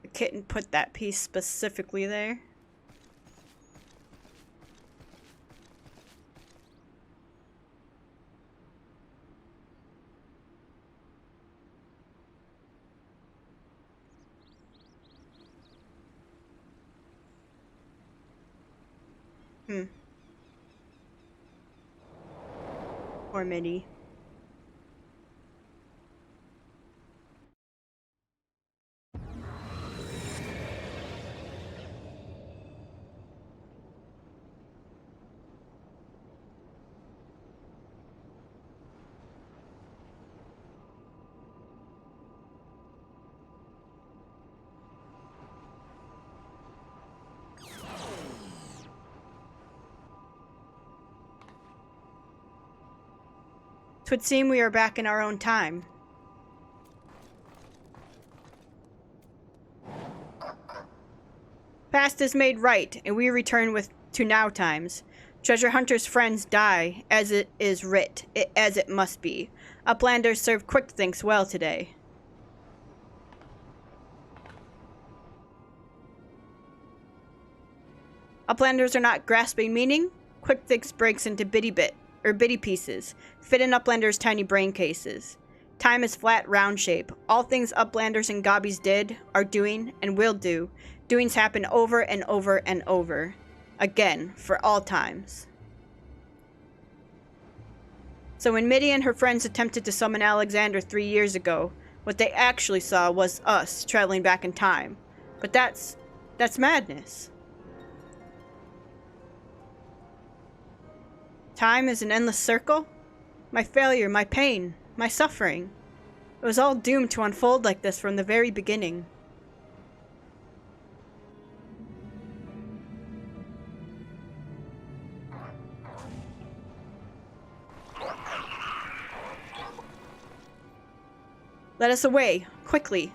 The kitten put that piece specifically there. Poor Mitty. Twould seem we are back in our own time. Past is made right, and we return to now times. Treasure hunters' friends die, as it is writ, as it must be. Uplanders serve quick thinks well today. Uplanders are not grasping meaning. Quick thinks breaks into bitty pieces, fit in Uplanders' tiny brain cases. Time is flat, round shape. All things Uplanders and Gobbies did, are doing, and will do. Doings happen over and over and over. Again, for all times. So when Mitty and her friends attempted to summon Alexander 3 years ago, what they actually saw was us traveling back in time. But that's madness. Time is an endless circle? My failure, my pain, my suffering. It was all doomed to unfold like this from the very beginning. Let us away, quickly.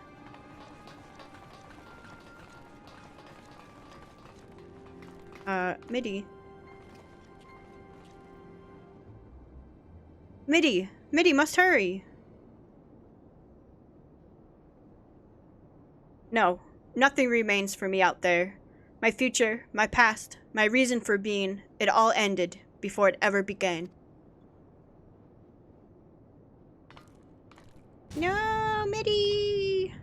Mitty. Mitty must hurry. No, nothing remains for me out there. My future, my past, my reason for being, it all ended before it ever began. No, Mitty!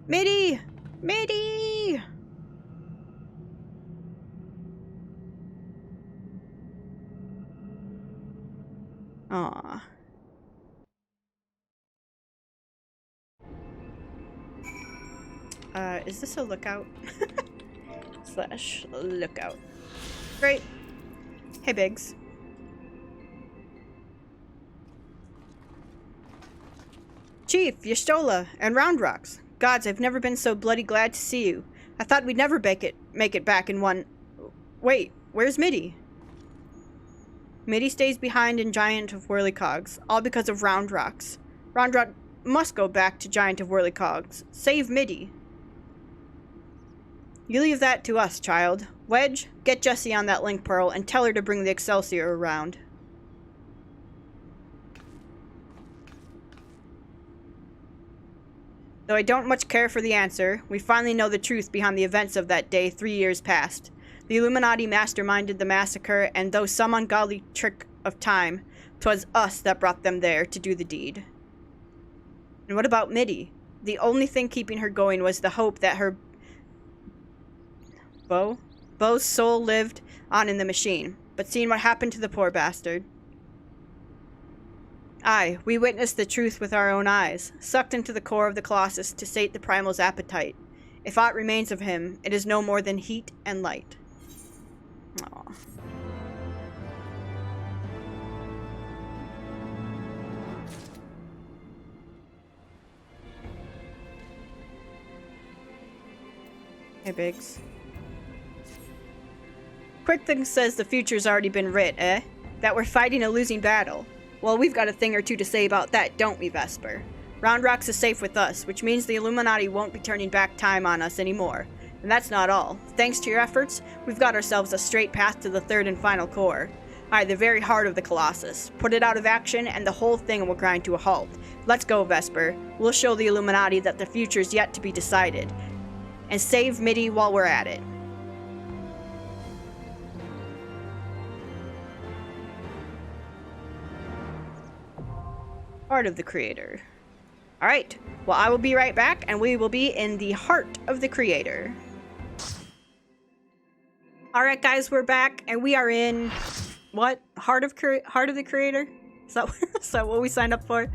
Mitty! Mitty! Aww. Is this a lookout? / lookout. Great. Hey, Biggs. Chief, Y'shtola, and Round Rocks. Gods, I've never been so bloody glad to see you. I thought we'd never make it back in one... Wait, where's Mitty? Mitty stays behind in Giant of Whirlycogs, all because of Round Rocks. Round Rock must go back to Giant of Whirlycogs. Save Mitty. You leave that to us, child. Wedge, get Jessie on that link pearl and tell her to bring the Excelsior around. Though I don't much care for the answer, we finally know the truth behind the events of that day 3 years past. The Illuminati masterminded the massacre, and though some ungodly trick of time, 'twas us that brought them there to do the deed. And what about Mitty? The only thing keeping her going was the hope that her Beau's soul lived on in the machine. But seeing what happened to the poor bastard. Aye, we witnessed the truth with our own eyes, sucked into the core of the Colossus to sate the Primal's appetite. If aught remains of him, it is no more than heat and light. Aw. Hey, Biggs. Quick Thing says the future's already been writ, eh? That we're fighting a losing battle. Well, we've got a thing or two to say about that, don't we, Vesper? Round Rocks is safe with us, which means the Illuminati won't be turning back time on us anymore. And that's not all. Thanks to your efforts, we've got ourselves a straight path to the third and final core. Aye, the very heart of the Colossus. Put it out of action, and the whole thing will grind to a halt. Let's go, Vesper. We'll show the Illuminati that the future's yet to be decided. And save MIDI while we're at it. Heart of the Creator. Alright, well, I will be right back, and we will be in the Heart of the Creator. Alright, guys, we're back, and we are in... What? Heart of the Creator? Is that what we signed up for?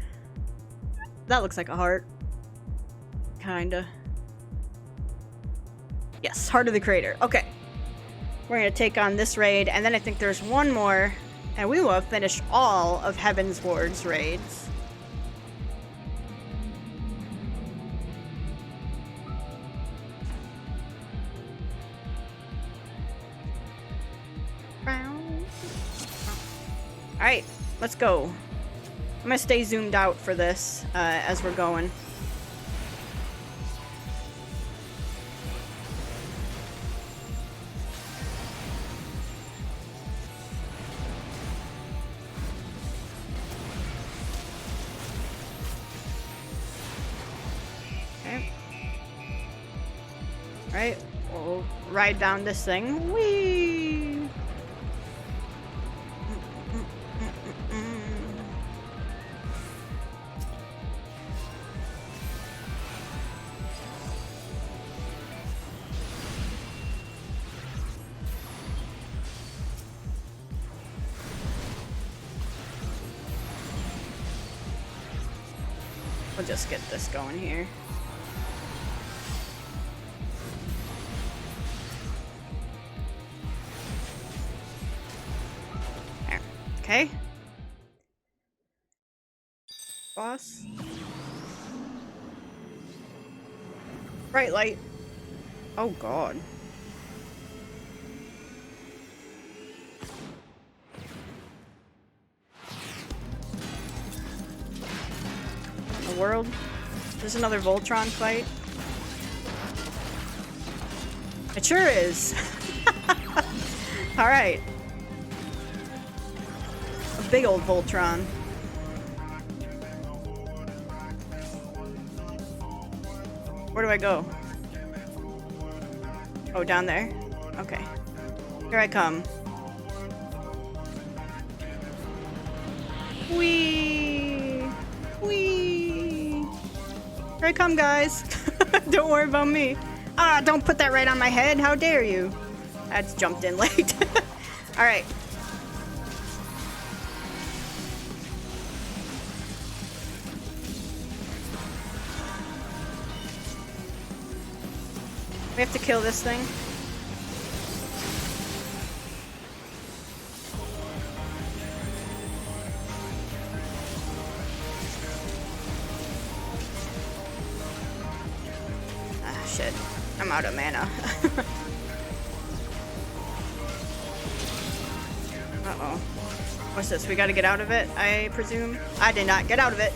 That looks like a heart. Kinda. Yes, Heart of the Creator. Okay. We're gonna take on this raid, and then I think there's one more, and we will have finished all of Heavensward's raids. Alright, let's go. I'm gonna stay zoomed out for this as we're going. Okay. Alright, we'll ride down this thing. Whee! We'll just get this going here. There. Okay. Boss. Bright light. Oh god. World. There's another Voltron fight. It sure is. Alright. A big old Voltron. Where do I go? Oh, down there? Okay. Here I come. Whee! Whee! Here I come, guys. Don't worry about me. Ah, don't put that right on my head. How dare you? That's jumped in late. Alright. We have to kill this thing. Shit. I'm out of mana. Uh-oh. What's this? We gotta get out of it, I presume? I did not get out of it.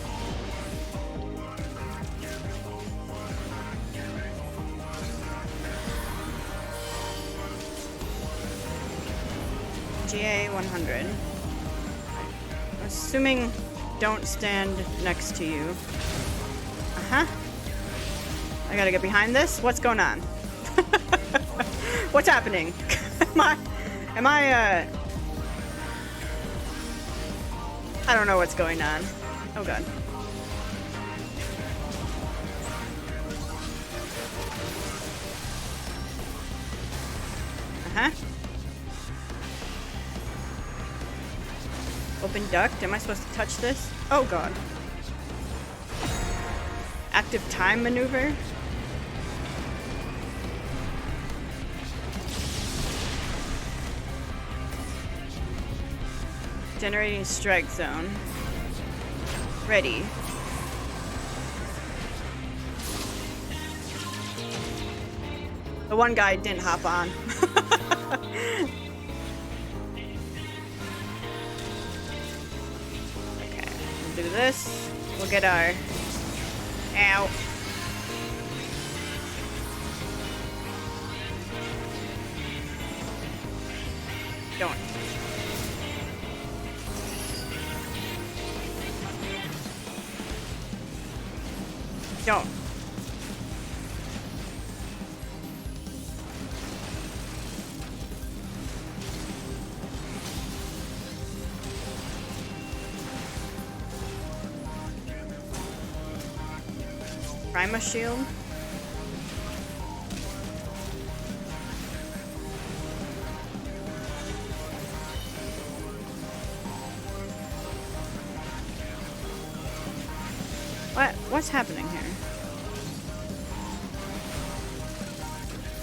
GA 100. Assuming don't stand next to you. Uh-huh. I gotta get behind this? What's going on? What's happening? Am I I don't know what's going on. Oh god. Uh-huh. Open duct. Am I supposed to touch this? Oh god. Active time maneuver. Generating strike zone. Ready. The one guy didn't hop on. Okay, we'll do this. We'll get our... Ow. Don't. Don't. Prima shield. What's happening here? I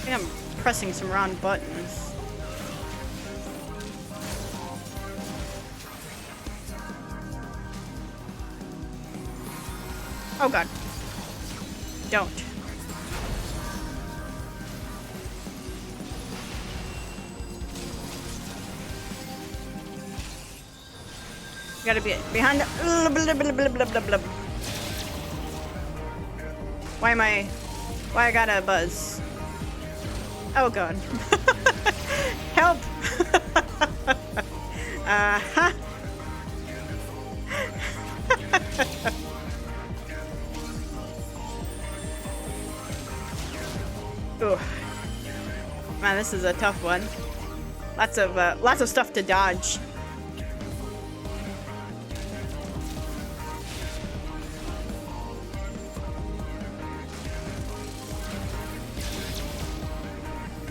think I'm pressing some wrong buttons. Oh god. Don't. You gotta be behind the... Why I got a buzz? Oh god. Help! Uh-huh. Ooh. Man, this is a tough one. Lots of stuff to dodge.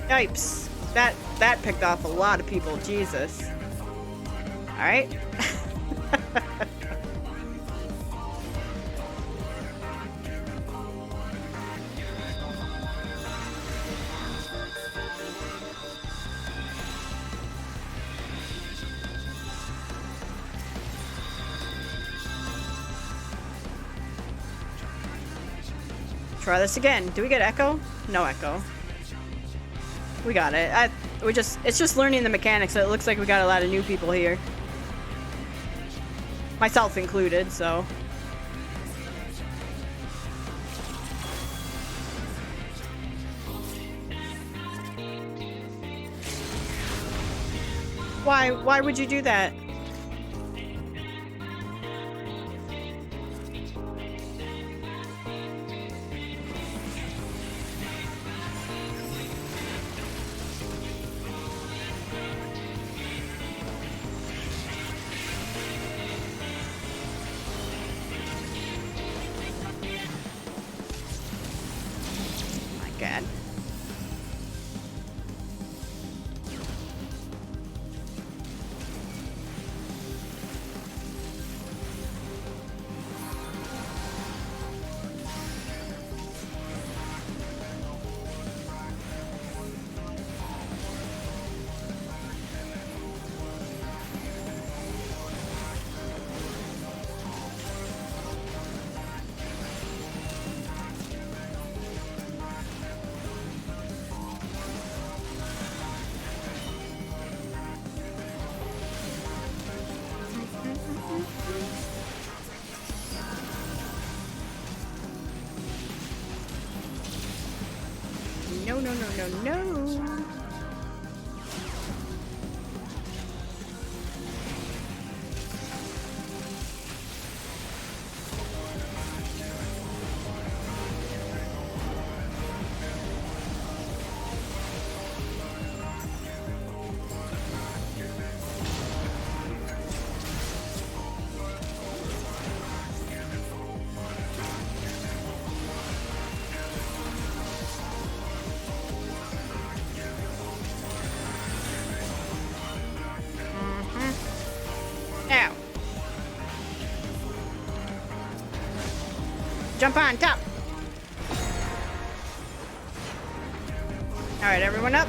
Yipes. That picked off a lot of people. Jesus. Alright. Try this again. Do we get echo? No echo. We got it. It's just learning the mechanics. So it looks like we got a lot of new people here. Myself included, so. Why would you do that? God. No, no, no, no, no. Jump on top. Alright, everyone up?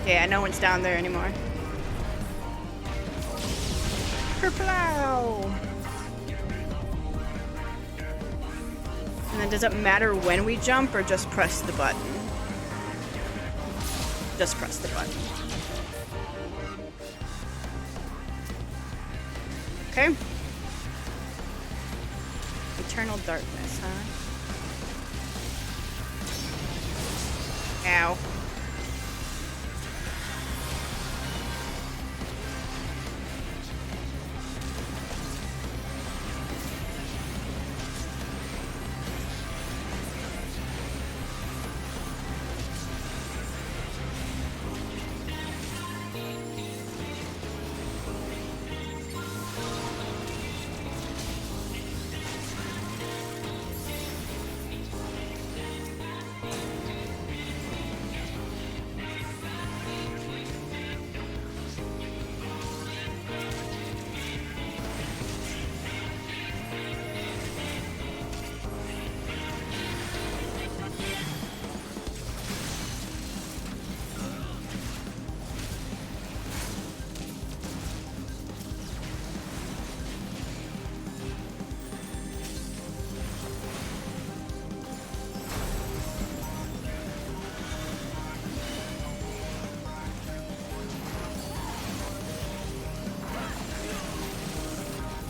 Yeah, no one's down there anymore. Kerplow! And then does it matter when we jump or just press the button? Just press the button. Okay. Eternal darkness, huh? Ow.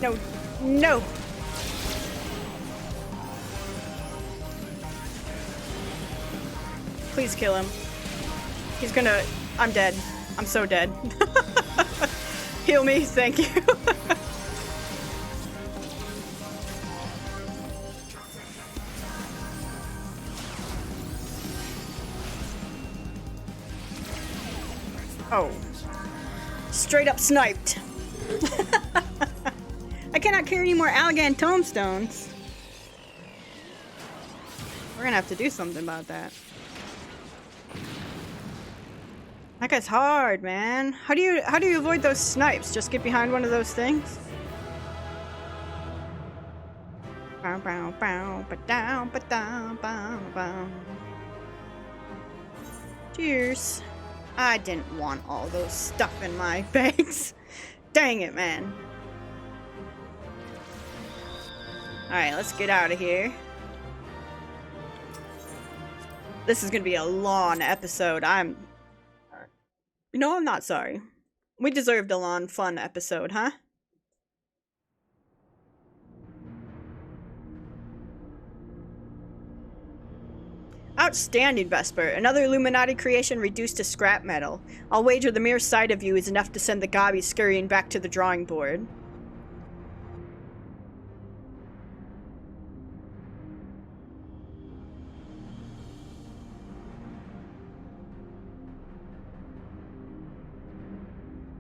No. No. Please kill him. He's gonna... I'm dead. I'm so dead. Heal me, thank you. Oh. Straight up sniped. I cannot carry any more Allegan tombstones. We're gonna have to do something about that. That guy's hard, man. How do you avoid those snipes? Just get behind one of those things? Bow, bow, bow, ba-dow, ba-dow, bow, bow. Cheers. I didn't want all those stuff in my bags. Dang it, man. Alright, let's get out of here. This is gonna be a long episode. You know, I'm not sorry. We deserved a long, fun episode, huh? Outstanding, Vesper. Another Illuminati creation reduced to scrap metal. I'll wager the mere sight of you is enough to send the gobbies scurrying back to the drawing board.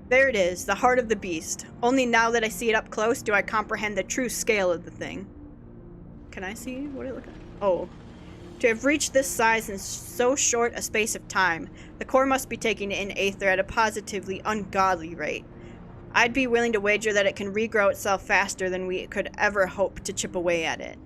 There it is, the heart of the beast. Only now that I see it up close do I comprehend the true scale of the thing. Can I see what it looks like? Oh. To have reached this size in so short a space of time, the core must be taking in aether at a positively ungodly rate. I'd be willing to wager that it can regrow itself faster than we could ever hope to chip away at it.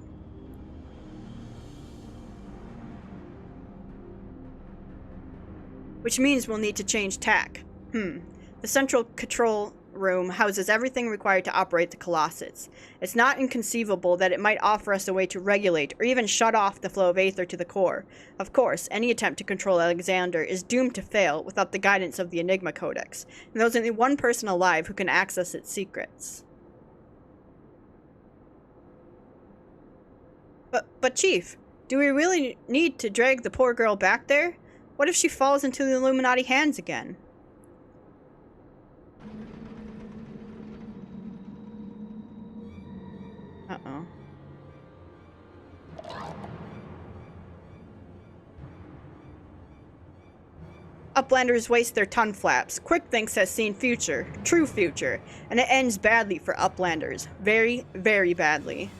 Which means we'll need to change tack. The central control room houses everything required to operate the Colossus. It's not inconceivable that it might offer us a way to regulate or even shut off the flow of aether to the core. Of course, any attempt to control Alexander is doomed to fail without the guidance of the Enigma Codex, and there's only one person alive who can access its secrets. But Chief, do we really need to drag the poor girl back there? What if she falls into the Illuminati hands again? Uh-oh. Uplanders waste their tongue flaps. Quickthinks has seen future, true future, and it ends badly for Uplanders. Very, very badly.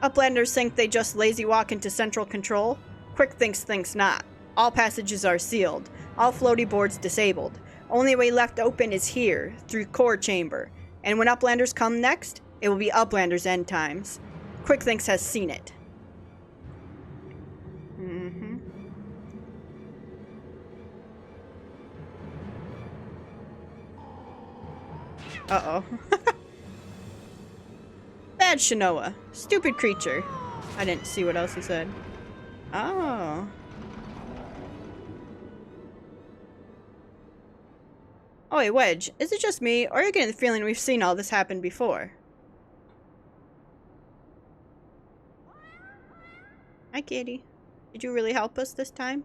Uplanders think they just lazy walk into central control. Quickthinks thinks not. All passages are sealed. All floaty boards disabled. Only way left open is here, through core chamber. And when Uplanders come next, it will be Uplanders' end times. QuickThinks has seen it. Uh-oh. Bad Jenova. Stupid creature. I didn't see what else he said. Oh. Oh, wait, Wedge. Is it just me, or are you getting the feeling we've seen all this happen before? Hi, kitty. Did you really help us this time?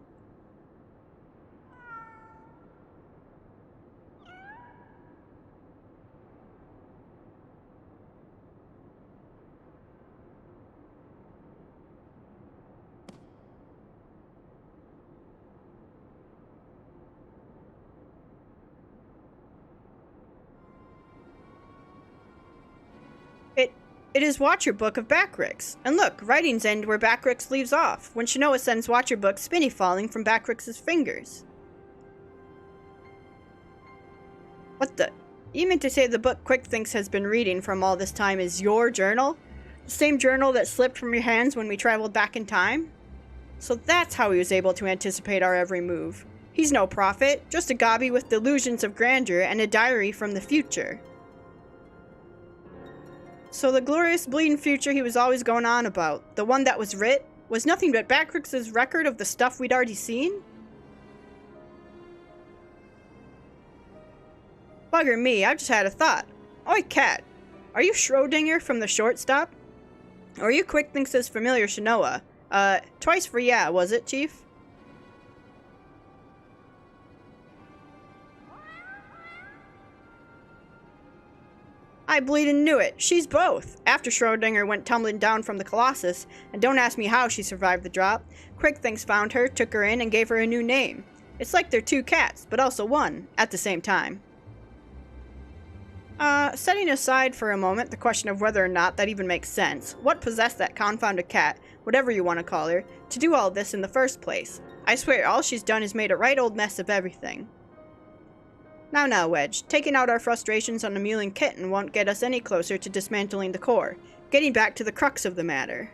It is Watcher Book of Backrix. And look, writings end where Backrix leaves off, when Jenova sends Watcher Book spinny falling from Backrix's fingers. What the? You mean to say the book QuickThinks has been reading from all this time is your journal? The same journal that slipped from your hands when we traveled back in time? So that's how he was able to anticipate our every move. He's no prophet, just a gobby with delusions of grandeur and a diary from the future. So the glorious bleeding future he was always going on about, the one that was writ, was nothing but Backrix's record of the stuff we'd already seen? Bugger me, I just had a thought. Oi, cat. Are you Schrodinger from the shortstop? Or are you QuickThinks' familiar Jenova? Twice for yeah, was it, Chief? I bleedin' knew it. She's both. After Schrodinger went tumbling down from the Colossus, and don't ask me how she survived the drop, QuickThinks found her, took her in, and gave her a new name. It's like they're two cats, but also one, at the same time. Setting aside for a moment the question of whether or not that even makes sense, what possessed that confounded cat, whatever you want to call her, to do all this in the first place? I swear all she's done is made a right old mess of everything. Now, Wedge, taking out our frustrations on a mewling kitten won't get us any closer to dismantling the core, getting back to the crux of the matter.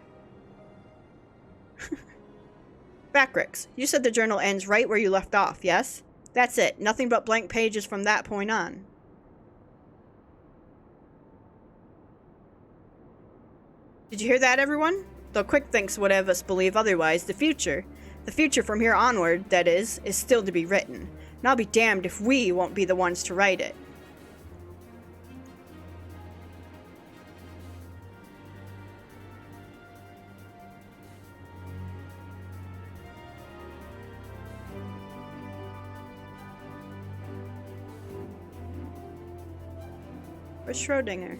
Backrix, you said the journal ends right where you left off, yes? That's it, nothing but blank pages from that point on. Did you hear that, everyone? Though QuickThinks would have us believe otherwise, the future from here onward, that is still to be written. And I'll be damned if we won't be the ones to write it. Where's Schrodinger?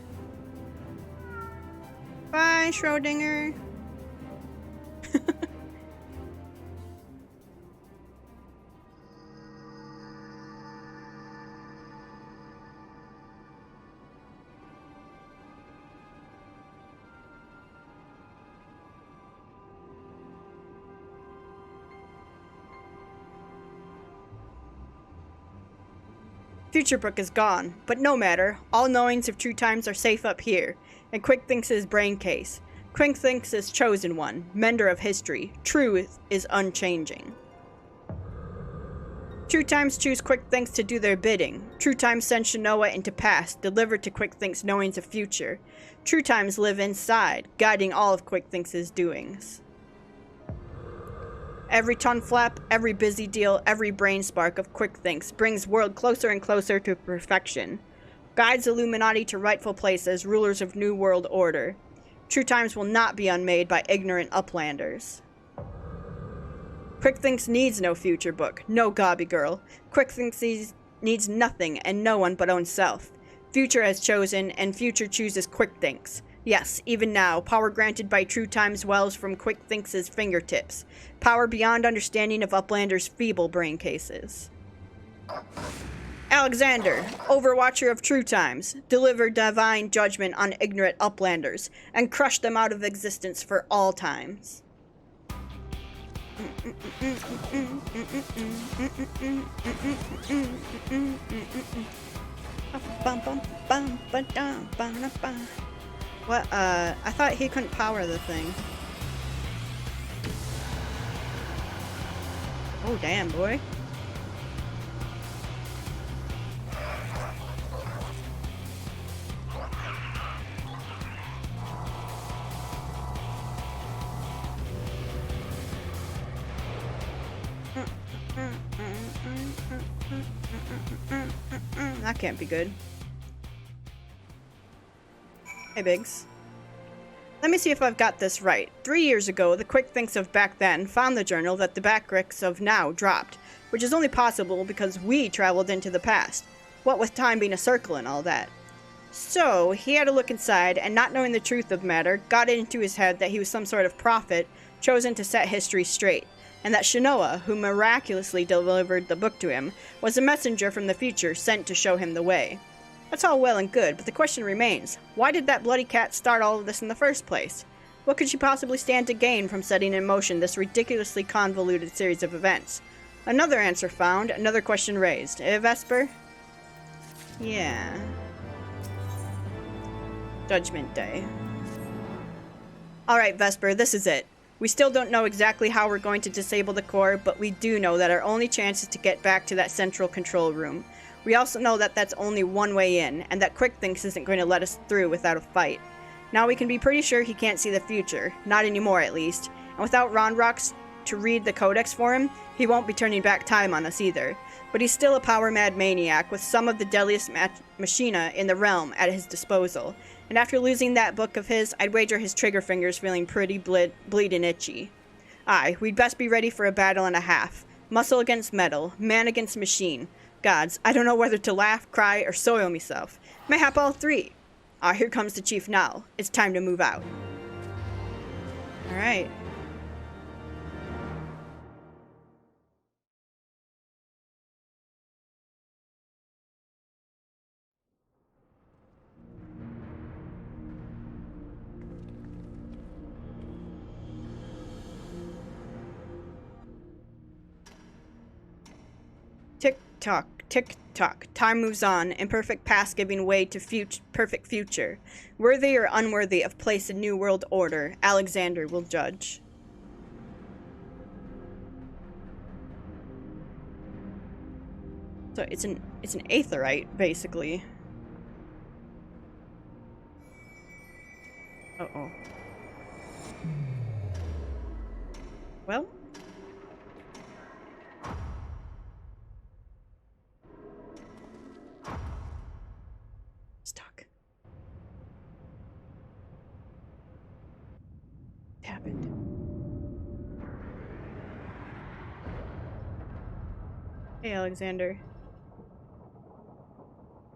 Bye, Schrodinger. Future Book is gone, but no matter. All knowings of true times are safe up here, in QuickThinks' brain case. QuickThinks' chosen one, mender of history. Truth is unchanging. True times choose QuickThinks to do their bidding. True times send Jenova into past, delivered to QuickThinks' knowings of future. True times live inside, guiding all of QuickThinks' doings. Every tongue flap, every busy deal, every brain spark of QuickThinks brings world closer and closer to perfection. Guides Illuminati to rightful place as rulers of New World Order. True times will not be unmade by ignorant uplanders. QuickThinks needs no future book, no gobby girl. QuickThinks needs nothing and no one but own self. Future has chosen, and future chooses QuickThinks. Yes, even now, power granted by true times wells from QuickThinks' fingertips. Power beyond understanding of Uplander's feeble brain cases. Alexander, Overwatcher of True Times, deliver divine judgment on ignorant Uplanders, and crush them out of existence for all times. What, I thought he couldn't power the thing. Oh, damn, boy. That can't be good. Hey, Biggs. Let me see if I've got this right. 3 years ago, the quick thinks of back then found the journal that the backricks of now dropped, which is only possible because we traveled into the past, what with time being a circle and all that. So, he had a look inside, and not knowing the truth of matter, got it into his head that he was some sort of prophet, chosen to set history straight, and that Jenova, who miraculously delivered the book to him, was a messenger from the future sent to show him the way. That's all well and good, but the question remains, why did that bloody cat start all of this in the first place? What could she possibly stand to gain from setting in motion this ridiculously convoluted series of events? Another answer found, another question raised. Eh, Vesper? Yeah. Judgment Day. Alright, Vesper, this is it. We still don't know exactly how we're going to disable the core, but we do know that our only chance is to get back to that central control room. We also know that that's only one way in, and that QuickThinks isn't going to let us through without a fight. Now we can be pretty sure he can't see the future, not anymore at least, and without Ronrox to read the codex for him, he won't be turning back time on us either. But he's still a power-mad maniac with some of the deadliest machina in the realm at his disposal, and after losing that book of his, I'd wager his trigger fingers feeling pretty bleeding itchy. Aye, we'd best be ready for a battle and a half. Muscle against metal, man against machine. Gods, I don't know whether to laugh, cry, or soil myself. Mayhap all three. Ah, here comes the chief now. It's time to move out. Alright. Tick-tock, tick-tock. Time moves on, imperfect past giving way to perfect future. Worthy or unworthy of place in new world order, Alexander will judge. So it's an aetherite, basically. Uh-oh. Well. Stuck. What happened? Hey, Alexander.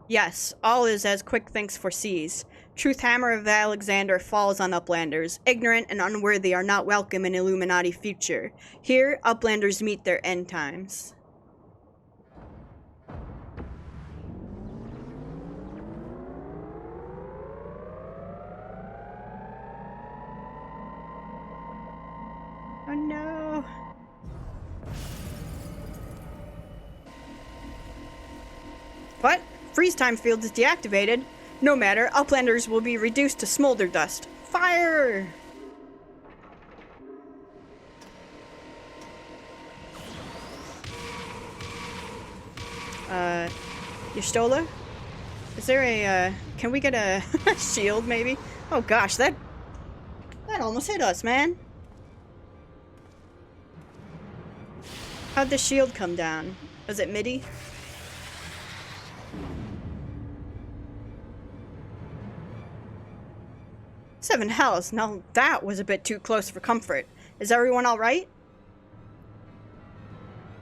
Yes, all is as QuickThinks foresees. Truth hammer of Alexander falls on Uplanders. Ignorant and unworthy are not welcome in Illuminati future. Here, Uplanders meet their end times. Oh no! What? Freeze time field is deactivated. No matter, Uplanders will be reduced to smolder dust. Fire! Y'shtola? Is there a, can we get a shield, maybe? Oh gosh, that almost hit us, man. How'd the shield come down? Was it MIDI? Seven hells, now that was a bit too close for comfort. Is everyone alright?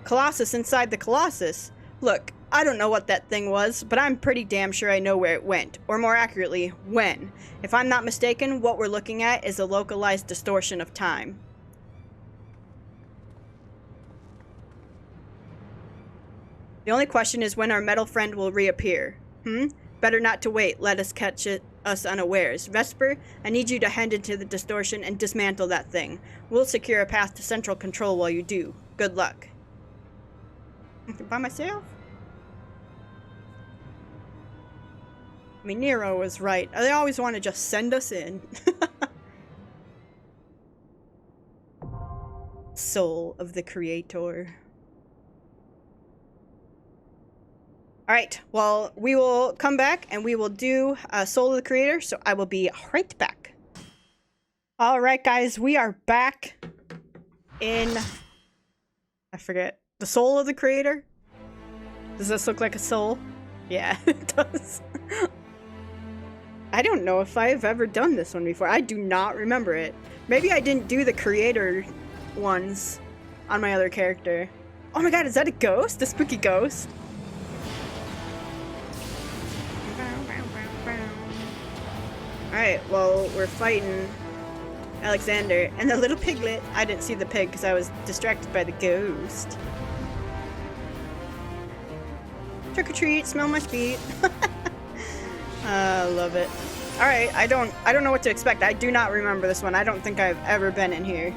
Colossus inside the Colossus? Look, I don't know what that thing was, but I'm pretty damn sure I know where it went, or more accurately, when. If I'm not mistaken, what we're looking at is a localized distortion of time. The only question is when our metal friend will reappear. Better not to wait, let us catch us unawares. Vesper, I need you to hand into the distortion and dismantle that thing. We'll secure a path to central control while you do. Good luck. By myself? I mean, Nero was right. They always want to just send us in. Soul of the Creator. Alright, well, we will come back and we will do Soul of the Creator, so I will be right back. Alright, guys, we are back in... I forget. The Soul of the Creator? Does this look like a soul? Yeah, it does. I don't know if I've ever done this one before. I do not remember it. Maybe I didn't do the Creator ones on my other character. Oh my god, is that a ghost? A spooky ghost? Alright, well, we're fighting Alexander and the little piglet. I didn't see the pig because I was distracted by the ghost. Trick or treat, smell my feet. Love it. Alright, I don't know what to expect. I do not remember this one. I don't think I've ever been in here.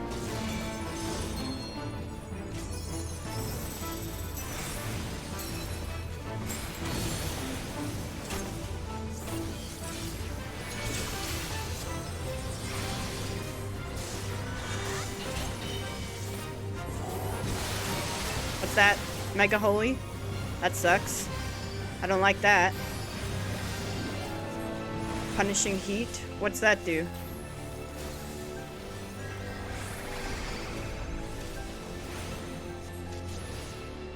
What's that? Mega Holy? That sucks. I don't like that. Punishing Heat? What's that do?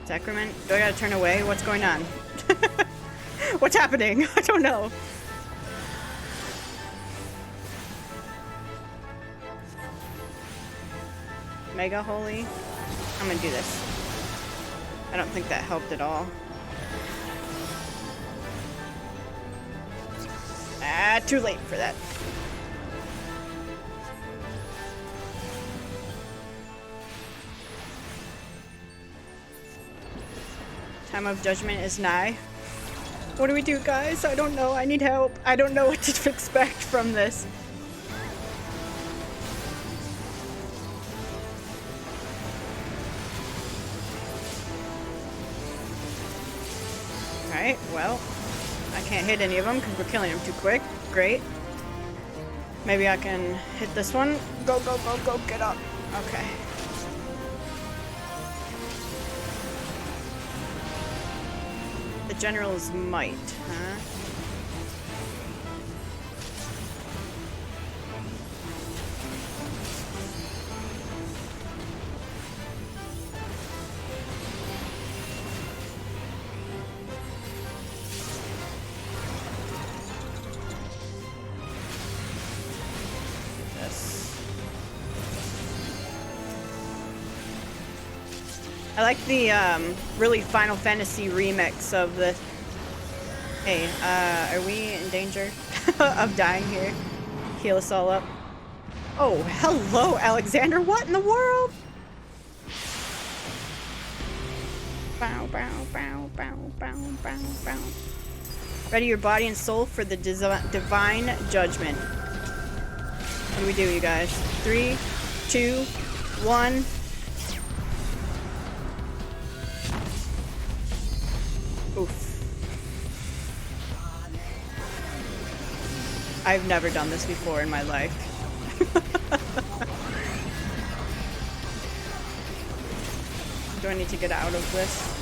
Sacrament? Do I gotta turn away? What's going on? What's happening? I don't know. Mega Holy? I'm gonna do this. I don't think that helped at all. Ah, too late for that. Time of judgment is nigh. What do we do, guys? I don't know. I need help. I don't know what to expect from this. Alright, well, I can't hit any of them because we're killing them too quick. Great. Maybe I can hit this one. Go, go, go, go, get up. Okay. The General's Might, huh? I like the really Final Fantasy remix of the... Hey, are we in danger of dying here? Heal us all up. Oh, hello, Alexander. What in the world? Bow, bow, bow, bow, bow, bow, bow. Ready your body and soul for the divine judgment. What do we do, you guys? 3, 2, 1... Oof. I've never done this before in my life. Do I need to get out of this?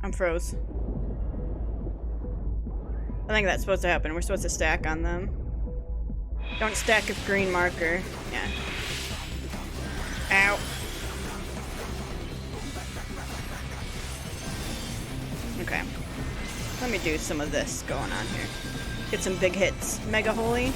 I'm froze. I think that's supposed to happen. We're supposed to stack on them. Don't stack a green marker. Yeah. Ow. Okay. Let me do some of this going on here. Get some big hits. Mega Holy.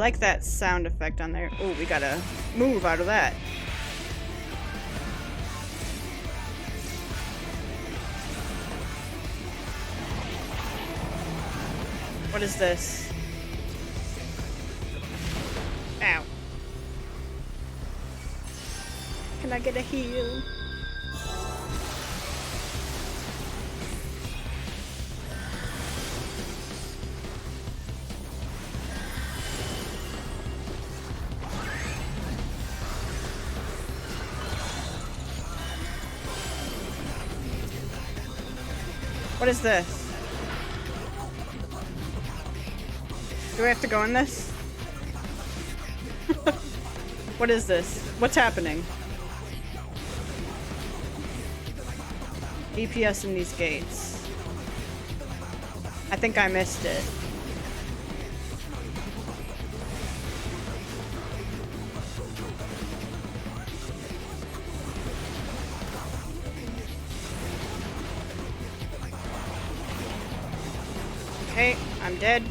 like that sound effect on there. Oh, we gotta move out of that. What is this? Ow. Can I get a heal? What is this? Do I have to go in this? What is this? What's happening? EPS in these gates. I think I missed it. Okay, I'm dead.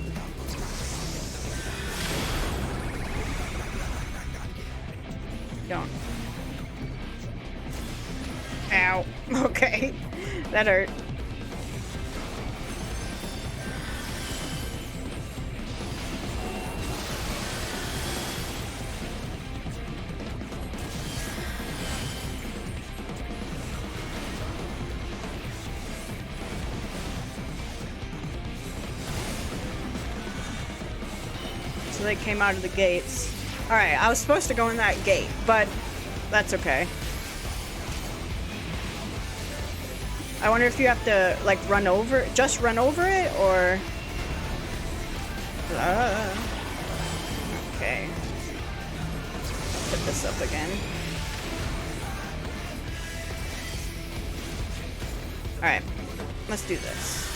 Don't. Ow. Okay. That hurt. So they came out of the gates. Alright, I was supposed to go in that gate, but that's okay. I wonder if you have to, like, run over, just run over it, or... Okay. Put this up again. Alright, let's do this.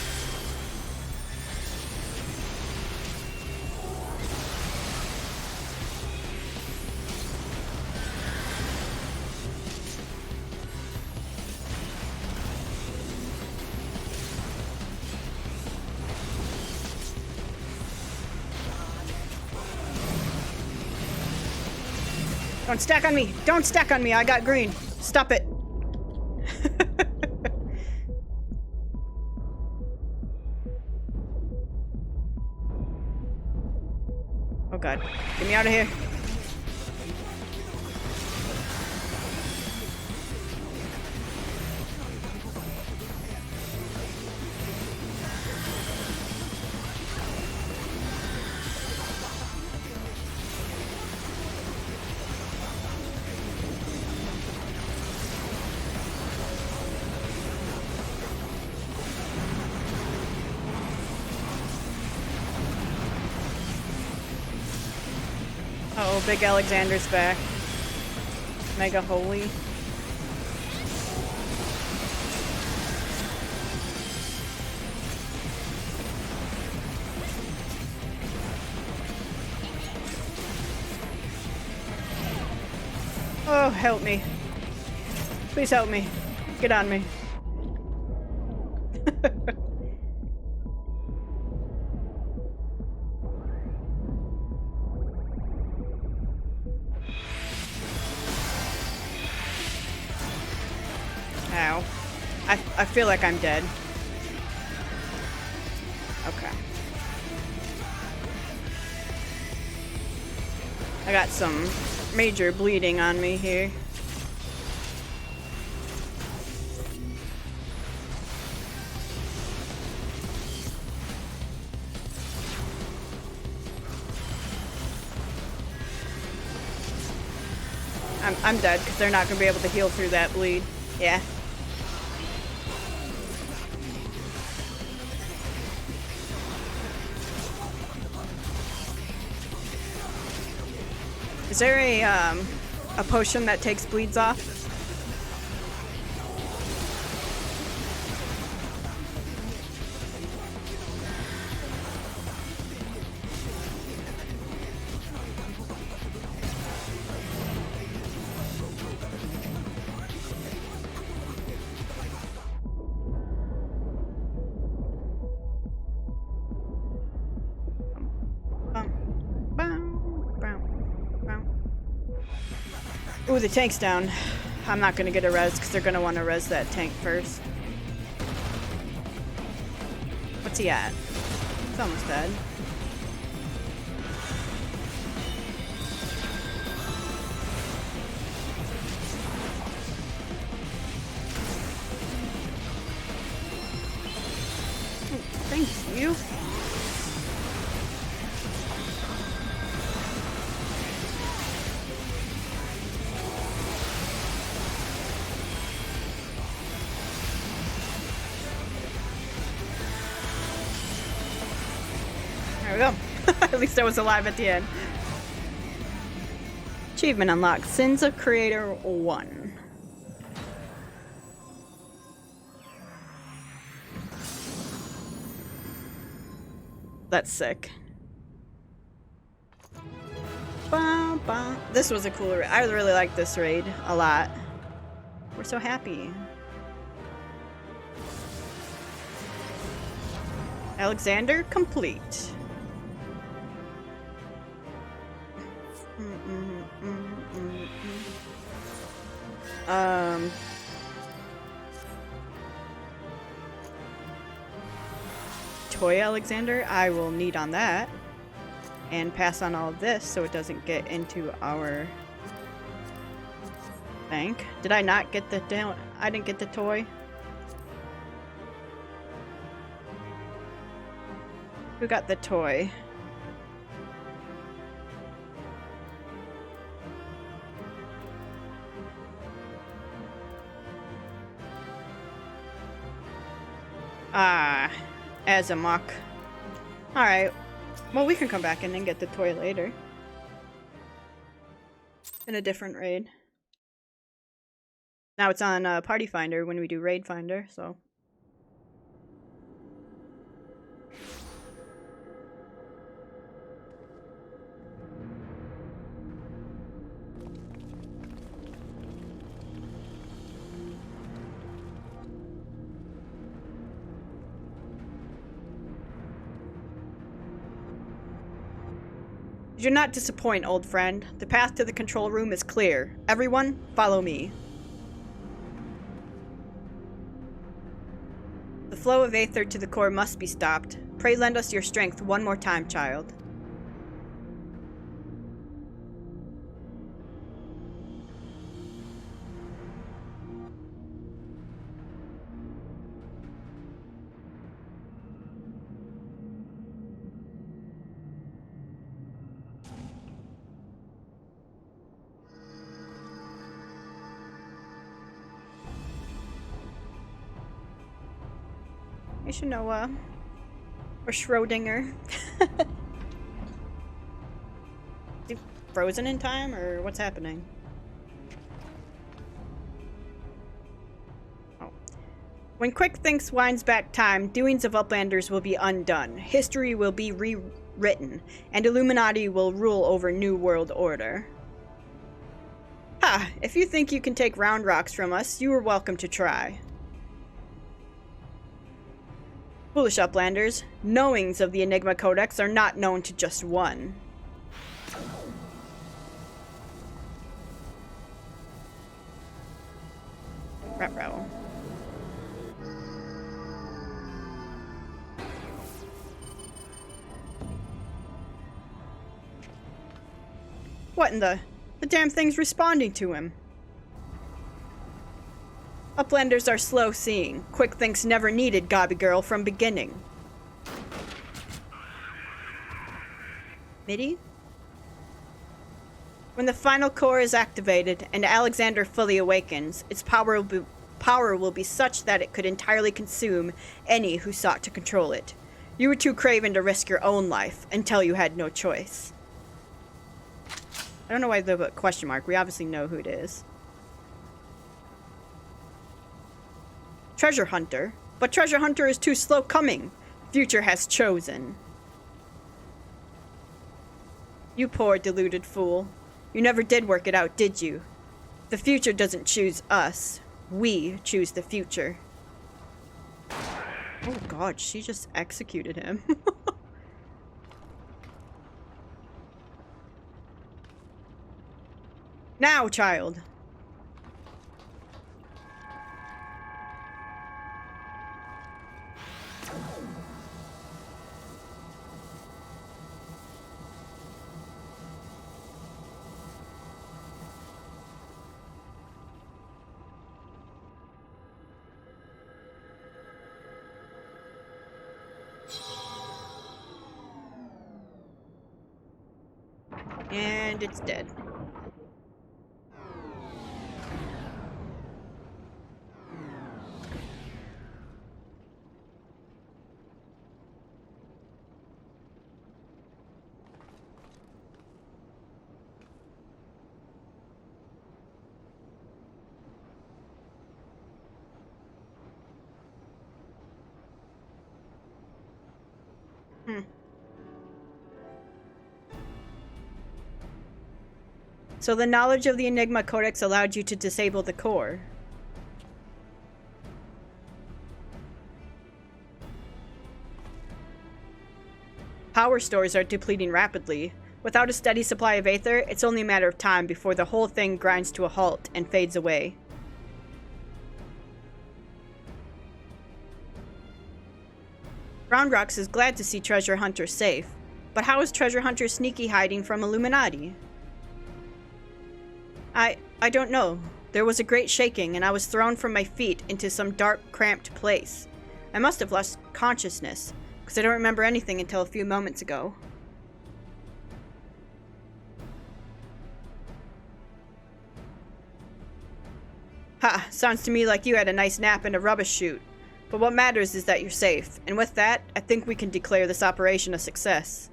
Don't stack on me! Don't stack on me! I got green! Stop it! Oh god. Get me out of here. Oh, Big Alexander's back. Mega Holy. Oh, help me. Please help me. Get on me. Ow. I feel like I'm dead. Okay. I got some major bleeding on me here. I'm dead because they're not going to be able to heal through that bleed. Yeah. Is there a potion that takes bleeds off? Ooh, the tank's down. I'm not gonna get a res because they're gonna want to res that tank first. What's he at? It's almost dead. Oh, thank you. There we go. At least I was alive at the end. Achievement unlocked. Sins of Creator 1. That's sick. Bah, bah. This was a cool raid. I really like this raid a lot. We're so happy. Alexander complete. Toy Alexander, I will need on that. And pass on all of this so it doesn't get into our bank. Did I not get the I didn't get the toy? Who got the toy? Ah, as a mock. Alright. Well, we can come back in and get the toy later. In a different raid. Now it's on Party Finder when we do Raid Finder, so. Do not disappoint, old friend. The path to the control room is clear. Everyone, follow me. The flow of aether to the core must be stopped. Pray lend us your strength one more time, child. Hey, Jenova. Or Schrodinger. Is he frozen in time, or what's happening? Oh. When Quick Thinks winds back time, doings of Uplanders will be undone. History will be rewritten, and Illuminati will rule over New World Order. Ha! If you think you can take Round Rocks from us, you are welcome to try. Foolish Uplanders, knowings of the Enigma Codex are not known to just one. Ruh-roh. What in the... The damn thing's responding to him. Uplanders are slow seeing. Quick Thinks never needed Gobby Girl from beginning. MIDI? When the final core is activated and Alexander fully awakens, its power will be such that it could entirely consume any who sought to control it. You were too craven to risk your own life until you had no choice. I don't know why the question mark. We obviously know who it is. Treasure Hunter. But Treasure Hunter is too slow coming. Future has chosen. You poor deluded fool. You never did work it out, did you? The future doesn't choose us. We choose the future. Oh god, she just executed him. Now, child. And it's dead. So the knowledge of the Enigma Codex allowed you to disable the core. Power stores are depleting rapidly. Without a steady supply of Aether, it's only a matter of time before the whole thing grinds to a halt and fades away. Round Rocks is glad to see Treasure Hunter safe, but how is Treasure Hunter sneaky hiding from Illuminati? I don't know. There was a great shaking, and I was thrown from my feet into some dark, cramped place. I must have lost consciousness, because I don't remember anything until a few moments ago. Ha! Sounds to me like you had a nice nap in a rubbish chute. But what matters is that you're safe, and with that, I think we can declare this operation a success.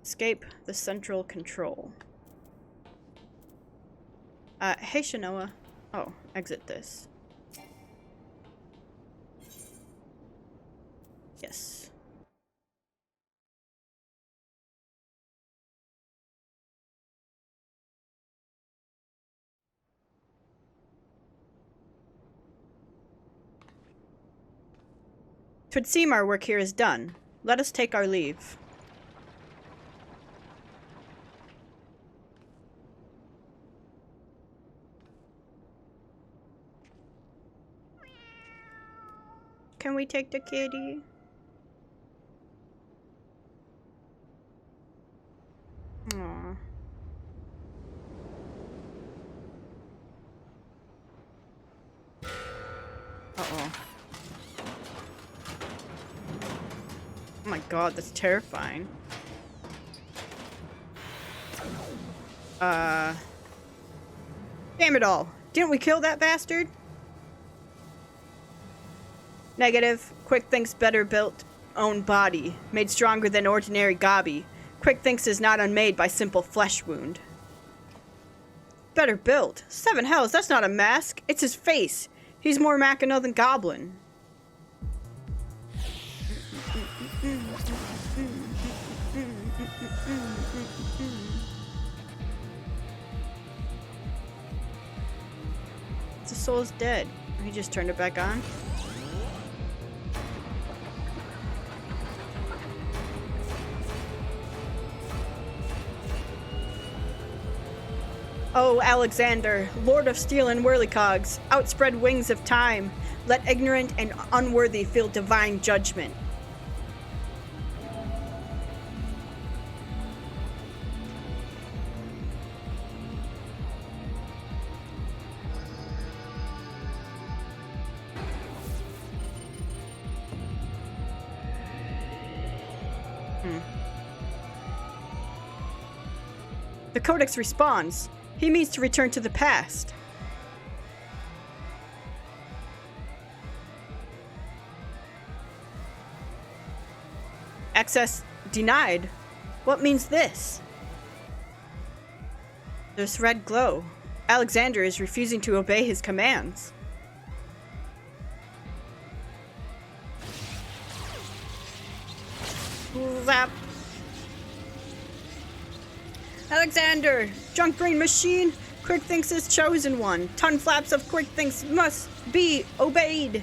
Escape the central control. Hey Jenova. Oh, exit this. Yes. Twould seem our work here is done. Let us take our leave. Can we take the kitty? Aww. Uh-oh. Oh my god, that's terrifying. Damn it all. Didn't we kill that bastard? Negative. Quick thinks better built own body. Made stronger than ordinary gobby. Quick thinks is not unmade by simple flesh wound. Better built? Seven hells, that's not a mask. It's his face. He's more Mackinac than Goblin. The soul's dead. He just turned it back on. Oh, Alexander, Lord of Steel and Whirlycogs, outspread wings of time, let ignorant and unworthy feel divine judgment. The Codex responds. He means to return to the past. Access denied. What means this? There's red glow. Alexander is refusing to obey his commands. Zap. Alexander! Junk brain machine! Quick thinks is chosen one. Ton flaps of quick thinks must be obeyed.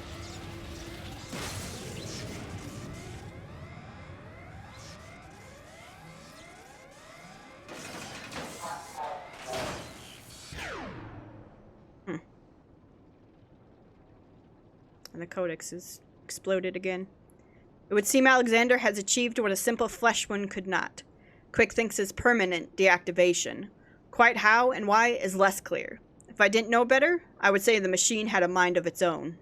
codex is exploded again. It would seem Alexander has achieved what a simple flesh wound could not. Quick thinks is permanent deactivation. Quite how and why is less clear. If I didn't know better, I would say the machine had a mind of its own.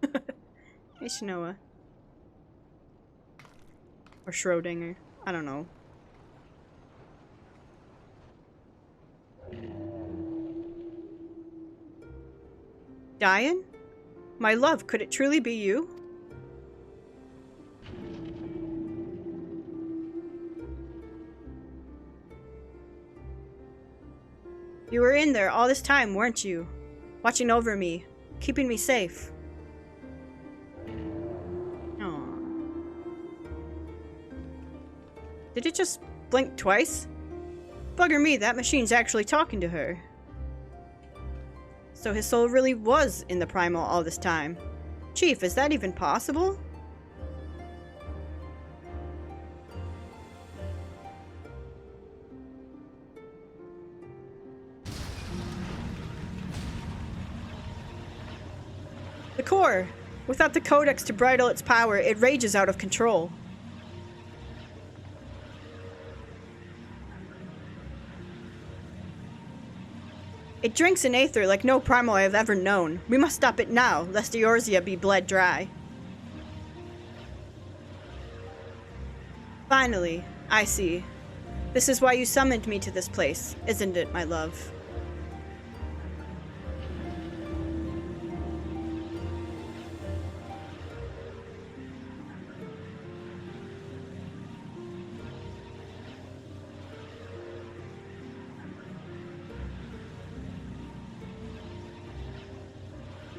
Hey, Jenova. Or Schrodinger. I don't know. Diane? My love, could it truly be you? You were in there all this time, weren't you? Watching over me, keeping me safe. Aww. Did it just blink twice? Bugger me, that machine's actually talking to her. So his soul really was in the primal all this time. Chief, is that even possible? The core! Without the codex to bridle its power, it rages out of control. It drinks an aether like no primal I have ever known. We must stop it now, lest Eorzea be bled dry. Finally, I see. This is why you summoned me to this place, isn't it, my love?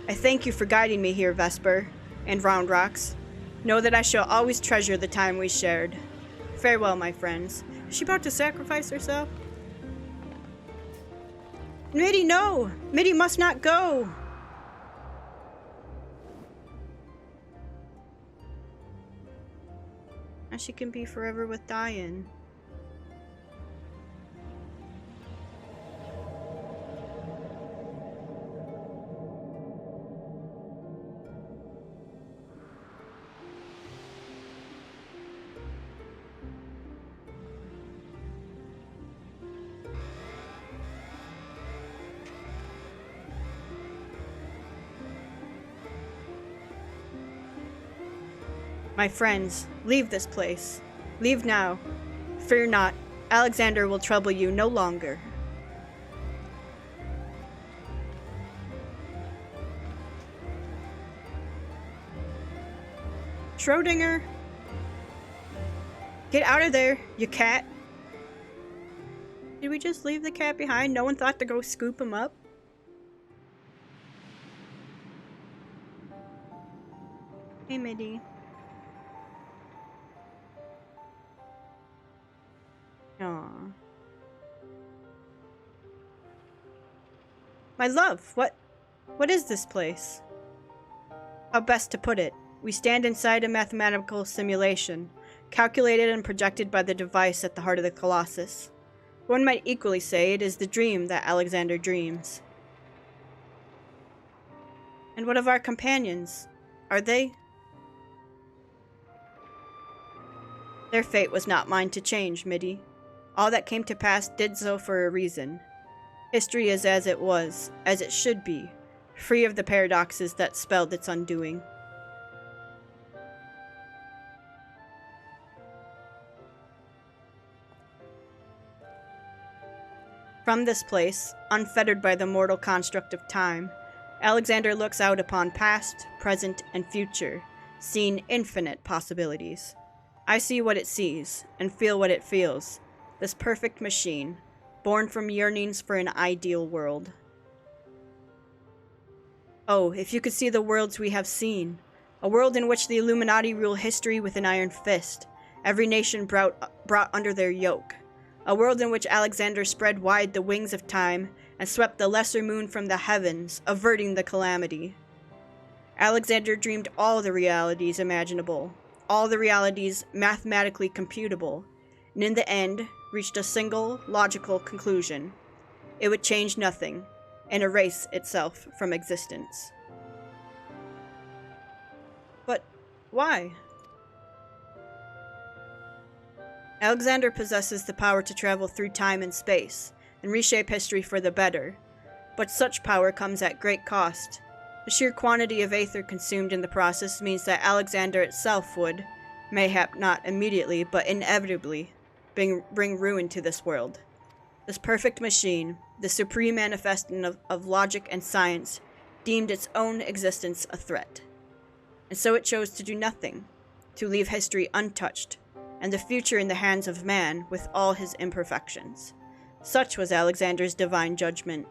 I thank you for guiding me here, Vesper, and Roundrocks. Know that I shall always treasure the time we shared. Farewell, my friends. Is she about to sacrifice herself? Mitty, no! Mitty must not go! Now she can be forever with Diane. My friends, leave this place. Leave now. Fear not, Alexander will trouble you no longer. Schrodinger? Get out of there, you cat. Did we just leave the cat behind? No one thought to go scoop him up? Hey, Mitty. Aww. My love, what is this place? How best to put it? We stand inside a mathematical simulation, calculated and projected by the device at the heart of the Colossus. One might equally say it is the dream that Alexander dreams. And what of our companions? Are they? Their fate was not mine to change, Mitty. All that came to pass did so for a reason. History is as it was, as it should be, free of the paradoxes that spelled its undoing. From this place, unfettered by the mortal construct of time, Alexander looks out upon past, present, and future, seeing infinite possibilities. I see what it sees, and feel what it feels. This perfect machine, born from yearnings for an ideal world. Oh, if you could see the worlds we have seen. A world in which the Illuminati rule history with an iron fist, every nation brought under their yoke. A world in which Alexander spread wide the wings of time and swept the lesser moon from the heavens, averting the calamity. Alexander dreamed all the realities imaginable, all the realities mathematically computable, and in the end, reached a single, logical conclusion. it would change nothing and erase itself from existence. But why? Alexander possesses the power to travel through time and space and reshape history for the better, but such power comes at great cost. The sheer quantity of aether consumed in the process means that Alexander itself would, mayhap not immediately, but inevitably, bring ruin to this world. This perfect machine, the supreme manifestation of logic and science, deemed its own existence a threat. And so it chose to do nothing, to leave history untouched, and the future in the hands of man with all his imperfections. Such was Alexander's divine judgment.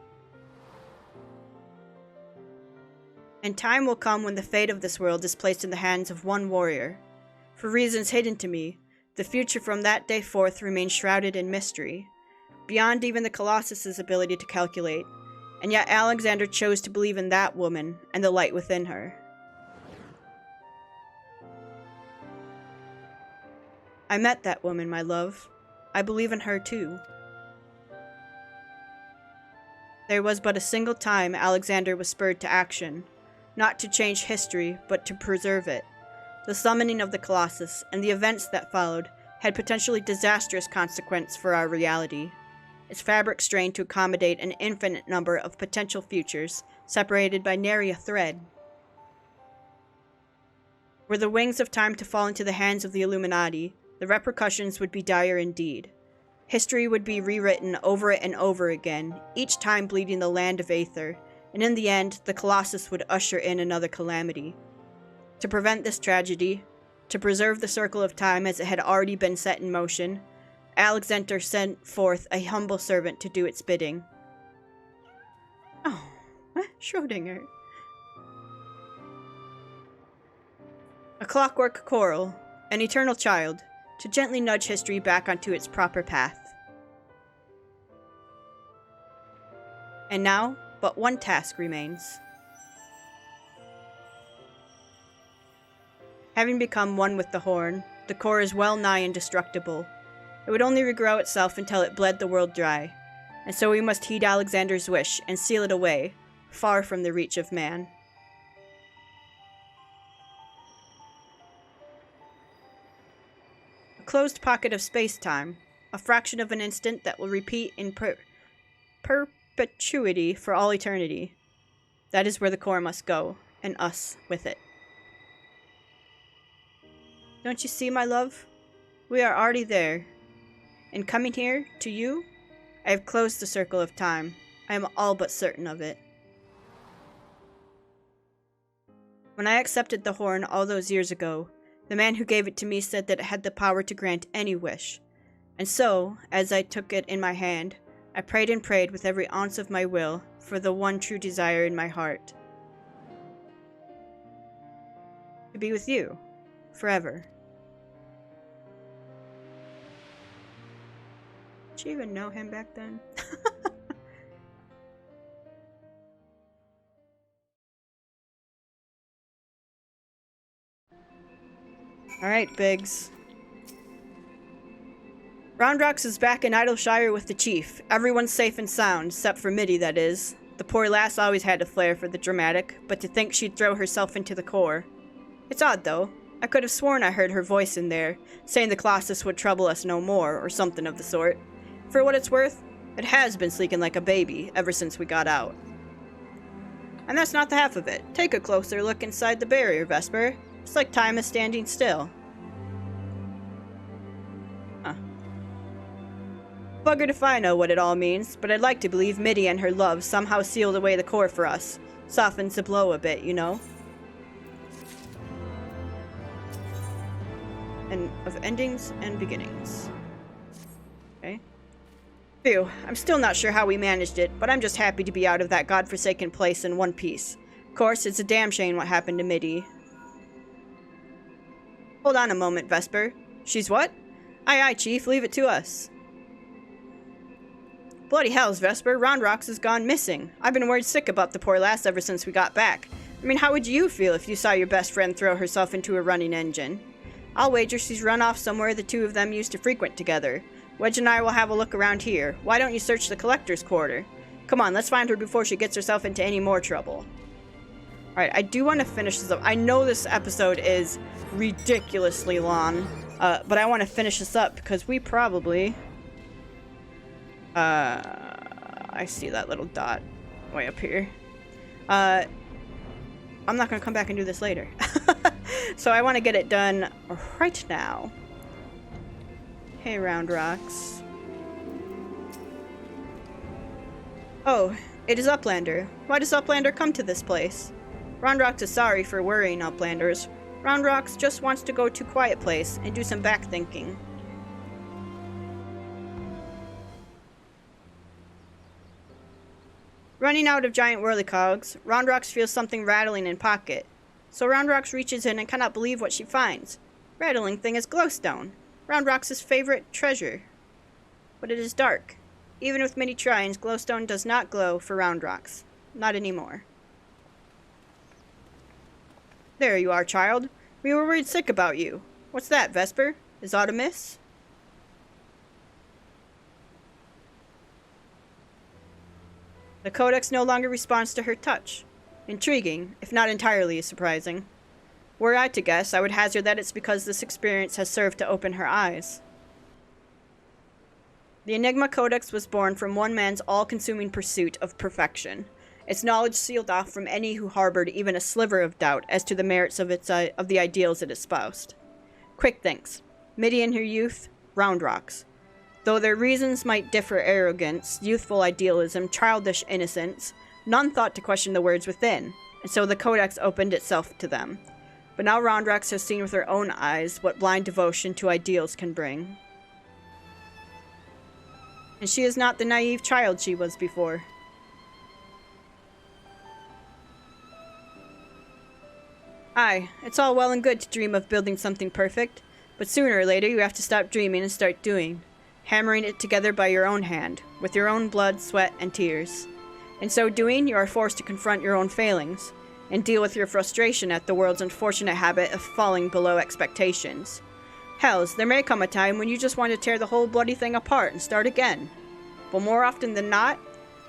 And time will come when the fate of this world is placed in the hands of one warrior. For reasons hidden to me, the future from that day forth remains shrouded in mystery, beyond even the Colossus's ability to calculate, and yet Alexander chose to believe in that woman and the light within her. I met that woman, my love. I believe in her too. There was but a single time Alexander was spurred to action, not to change history, but to preserve it. The summoning of the Colossus and the events that followed had potentially disastrous consequences for our reality. Its fabric strained to accommodate an infinite number of potential futures, separated by nary a thread. Were the wings of time to fall into the hands of the Illuminati, the repercussions would be dire indeed. History would be rewritten over and over again, each time bleeding the land of Aether, and in the end, the Colossus would usher in another calamity. To prevent this tragedy, to preserve the circle of time as it had already been set in motion, Alexander sent forth a humble servant to do its bidding. Oh, Schrödinger. A clockwork coral, an eternal child, to gently nudge history back onto its proper path. And now, but one task remains. Having become one with the horn, the core is well nigh indestructible. It would only regrow itself until it bled the world dry, and so we must heed Alexander's wish and seal it away, far from the reach of man. A closed pocket of space-time, a fraction of an instant that will repeat in perpetuity for all eternity. That is where the core must go, and us with it. Don't you see, my love? We are already there. In coming here, to you, I have closed the circle of time. I am all but certain of it. When I accepted the horn all those years ago, the man who gave it to me said that it had the power to grant any wish. And so, as I took it in my hand, I prayed and prayed with every ounce of my will for the one true desire in my heart. To be with you, forever. Did you even know him back then? Alright, Biggs. Roundrox is back in Idleshire with the chief. Everyone's safe and sound, except for Mitty, that is. The poor lass always had a flair for the dramatic, but to think she'd throw herself into the core. It's odd, though. I could have sworn I heard her voice in there, saying the Colossus would trouble us no more, or something of the sort. For what it's worth, it has been sleeking like a baby ever since we got out. And that's not the half of it. Take a closer look inside the barrier, Vesper. It's like time is standing still. Huh. Buggered if I know what it all means, but I'd like to believe Mitty and her love somehow sealed away the core for us. Softens the blow a bit, you know? And of endings and beginnings. Okay. Phew, I'm still not sure how we managed it, but I'm just happy to be out of that godforsaken place in one piece. Of course, it's a damn shame what happened to Mitty. Hold on a moment, Vesper. She's what? Aye, aye, Chief, leave it to us. Bloody hells, Vesper, Roundrox has gone missing. I've been worried sick about the poor lass ever since we got back. I mean, how would you feel if you saw your best friend throw herself into a running engine? I'll wager she's run off somewhere the two of them used to frequent together. Wedge and I will have a look around here. Why don't you search the collector's quarter? Come on, let's find her before she gets herself into any more trouble. Alright, I do want to finish this up. I know this episode is ridiculously long, but I want to finish this up because we probably... I see that little dot way up here. I'm not going to come back and do this later. So I want to get it done right now. Hey, Round Rocks. Oh, it is Uplander. Why does Uplander come to this place? Round Rocks is sorry for worrying Uplanders. Round Rocks just wants to go to a quiet place and do some back thinking. Running out of giant whirlycogs, Round Rocks feels something rattling in pocket. So Round Rocks reaches in and cannot believe what she finds. Rattling thing is glowstone, Round Rocks' favorite treasure. But it is dark. Even with many tries, glowstone does not glow for Round Rocks. Not anymore. There you are, child. We were worried sick about you. What's that, Vesper? Is aught amiss? The codex no longer responds to her touch. Intriguing, if not entirely surprising. Were I to guess, I would hazard that it's because this experience has served to open her eyes. The Enigma Codex was born from one man's all-consuming pursuit of perfection. Its knowledge sealed off from any who harbored even a sliver of doubt as to the merits of the ideals it espoused. Quick thinks. Midi in her youth, Round Rocks. Though their reasons might differ, arrogance, youthful idealism, childish innocence, none thought to question the words within, and so the Codex opened itself to them. But now Round Rocks has seen with her own eyes what blind devotion to ideals can bring. And she is not the naive child she was before. Aye, it's all well and good to dream of building something perfect, but sooner or later you have to stop dreaming and start doing. Hammering it together by your own hand, with your own blood, sweat, and tears. In so doing, you are forced to confront your own failings, and deal with your frustration at the world's unfortunate habit of falling below expectations. Hells, there may come a time when you just want to tear the whole bloody thing apart and start again. But more often than not,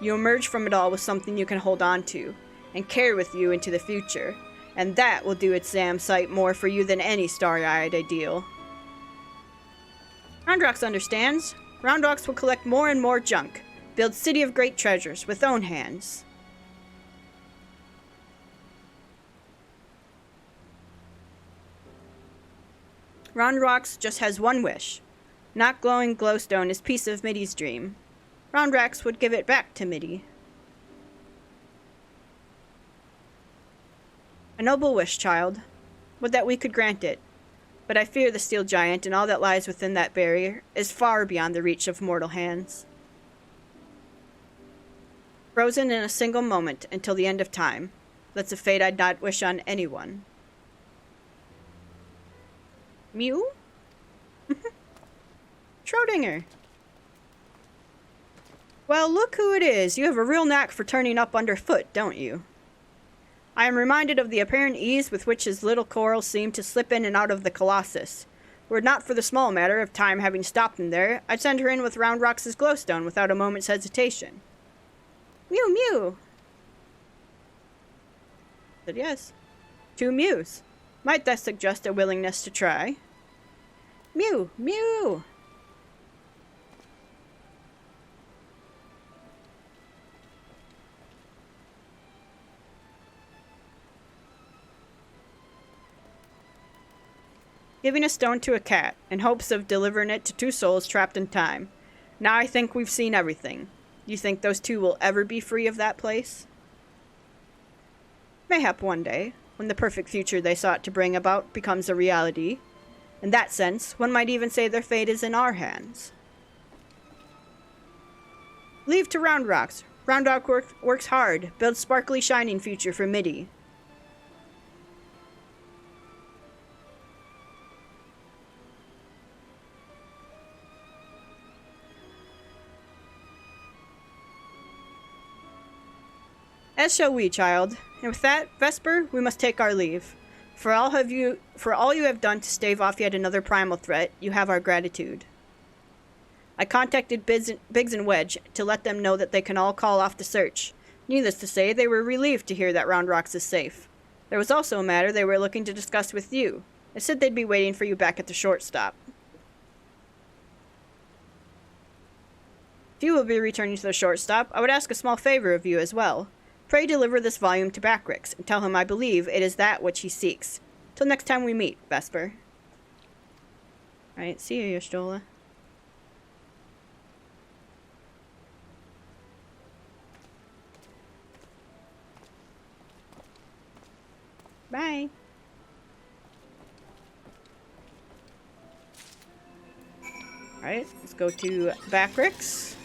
you emerge from it all with something you can hold on to, and carry with you into the future, and that will do its damn sight more for you than any starry-eyed ideal. Round Rocks understands. Round Rocks will collect more and more junk, build city of great treasures with own hands. Round Rocks just has one wish. Not glowing glowstone is piece of Midi's dream. Round Rocks would give it back to Midi. A noble wish, child. Would that we could grant it. But I fear the steel giant and all that lies within that barrier is far beyond the reach of mortal hands. Frozen in a single moment until the end of time. That's a fate I'd not wish on anyone. Mew? Schrodinger. Well, look who it is. You have a real knack for turning up underfoot, don't you? I am reminded of the apparent ease with which his little corals seem to slip in and out of the Colossus. Were it not for the small matter of time having stopped him there, I'd send her in with Round Rocks' glowstone without a moment's hesitation. Mew, mew. Said yes. 2 mews. Might that suggest a willingness to try? Mew, mew. Giving a stone to a cat, in hopes of delivering it to 2 souls trapped in time. Now I think we've seen everything. You think those 2 will ever be free of that place? Mayhap one day, when the perfect future they sought to bring about becomes a reality. In that sense, one might even say their fate is in our hands. Leave to Round Rocks. Round Rock works hard, builds sparkly shining future for Midi. As shall we, child. And with that, Vesper, we must take our leave. For all you have done to stave off yet another primal threat, you have our gratitude. I contacted Biggs and Wedge to let them know that they can all call off the search. Needless to say, they were relieved to hear that Round Rocks is safe. There was also a matter they were looking to discuss with you. They said they'd be waiting for you back at the shortstop. If you will be returning to the shortstop, I would ask a small favor of you as well. Pray deliver this volume to Backrix, and tell him I believe it is that which he seeks. Till next time we meet, Vesper. Alright, see you, Y'shtola. Bye. Alright, let's go to Backrix.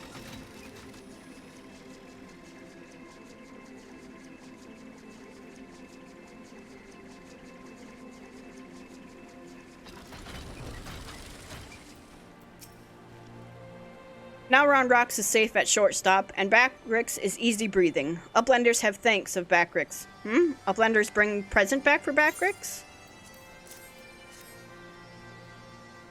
Now Round Rocks is safe at shortstop, and Backrix is easy breathing. Uplanders have thanks of Backrix. Uplanders bring present back for Backrix?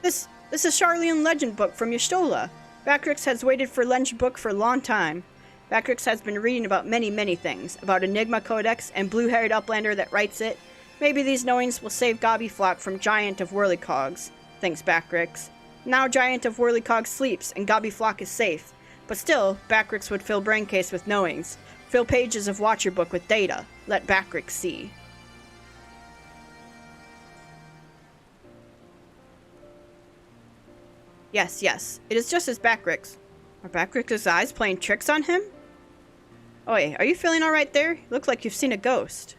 This is Charlian legend book from Y'shtola. Backrix has waited for legend book for a long time. Backrix has been reading about many things, about Enigma Codex and blue-haired Uplander that writes it. Maybe these knowings will save Gobbyflock from Giant of Whirlycogs, thinks Backrix. Now Giant of Whirlycog sleeps, and Gobbyflock is safe. But still, Backrix would fill Braincase with knowings, fill pages of Watcher Book with data. Let Backrix see. Yes, it is just as Backrix. Are Backrix's eyes playing tricks on him? Oi, are you feeling alright there? Look like you've seen a ghost.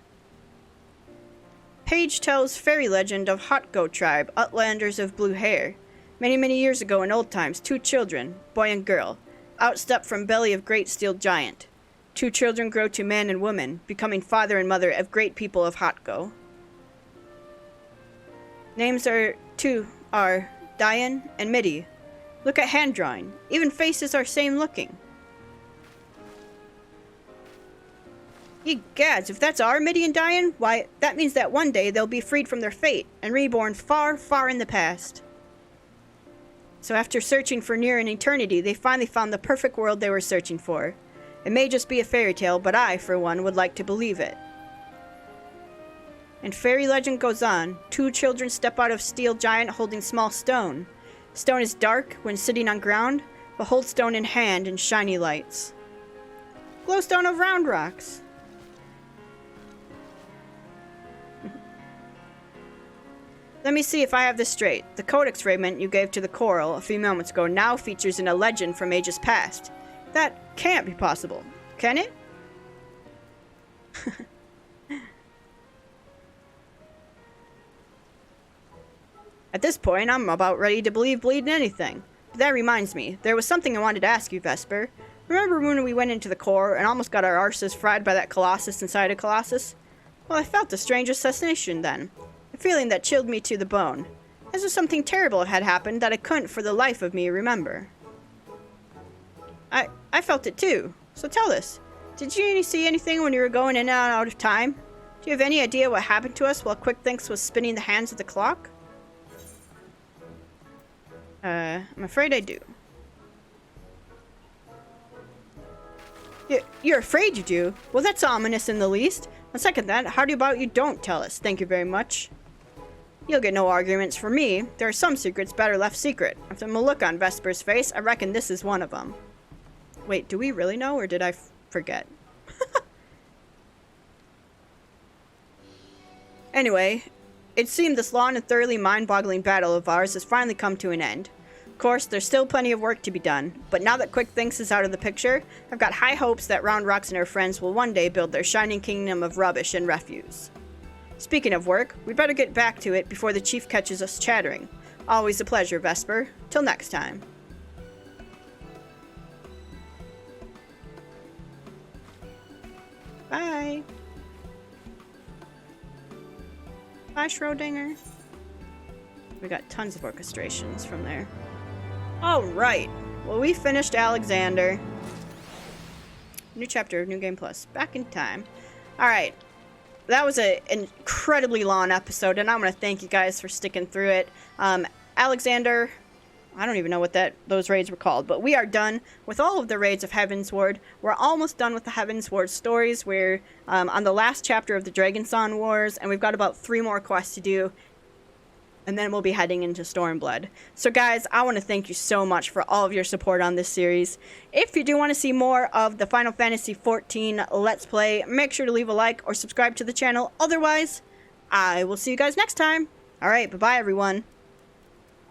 Page tells fairy legend of Hot Goat tribe, Outlanders of blue hair. Many years ago in old times, 2 children, boy and girl, outstepped from belly of great steel giant. 2 children grow to man and woman, becoming father and mother of great people of Hotgo. Names are Dian and Midi. Look at hand drawing. Even faces are same looking. Ye gads, if that's our Midi and Dian, why, that means that one day they'll be freed from their fate and reborn far in the past. So after searching for near an eternity, they finally found the perfect world they were searching for. It may just be a fairy tale, but I, for one, would like to believe it. And fairy legend goes on. 2 children step out of steel giant holding small stone. Stone is dark when sitting on ground, but hold stone in hand in shiny lights. Glowstone of Round Rocks. Let me see if I have this straight. The codex fragment you gave to the coral a few moments ago now features in a legend from ages past. That can't be possible, can it? At this point, I'm about ready to believe bleeding anything. But that reminds me, there was something I wanted to ask you, Vesper. Remember when we went into the core and almost got our arses fried by that Colossus inside a Colossus? Well, I felt a strange sensation then. A feeling that chilled me to the bone. As if something terrible had happened that I couldn't for the life of me remember. I felt it too. So tell us, did you see anything when you were going in and out of time? Do you have any idea what happened to us while Quick Thinks was spinning the hands of the clock? I'm afraid I do. You're afraid you do? Well, that's ominous in the least. On second that, how about you don't tell us? Thank you very much. You'll get no arguments from me. There are some secrets better left secret. After a look on Vesper's face, I reckon this is one of them. Wait, do we really know, or did I forget? Anyway, it seemed this long and thoroughly mind-boggling battle of ours has finally come to an end. Of course, there's still plenty of work to be done, but now that Quick Thinks is out of the picture, I've got high hopes that Round Rocks and her friends will one day build their shining kingdom of rubbish and refuse. Speaking of work, we'd better get back to it before the chief catches us chattering. Always a pleasure, Vesper. Till next time. Bye. Bye, Schrodinger. We got tons of orchestrations from there. Alright. Well, we finished Alexander. New chapter of New Game Plus. Back in time. Alright. That was an incredibly long episode, and I'm going to thank you guys for sticking through it. Alexander, I don't even know what those raids were called, but we are done with all of the raids of Heavensward. We're almost done with the Heavensward stories. We're on the last chapter of the Dragonsong Wars, and we've got about 3 more quests to do, and then we'll be heading into Stormblood. So guys, I want to thank you so much for all of your support on this series. If you do want to see more of the Final Fantasy XIV Let's Play, make sure to leave a like or subscribe to the channel. Otherwise, I will see you guys next time. Alright, bye-bye everyone.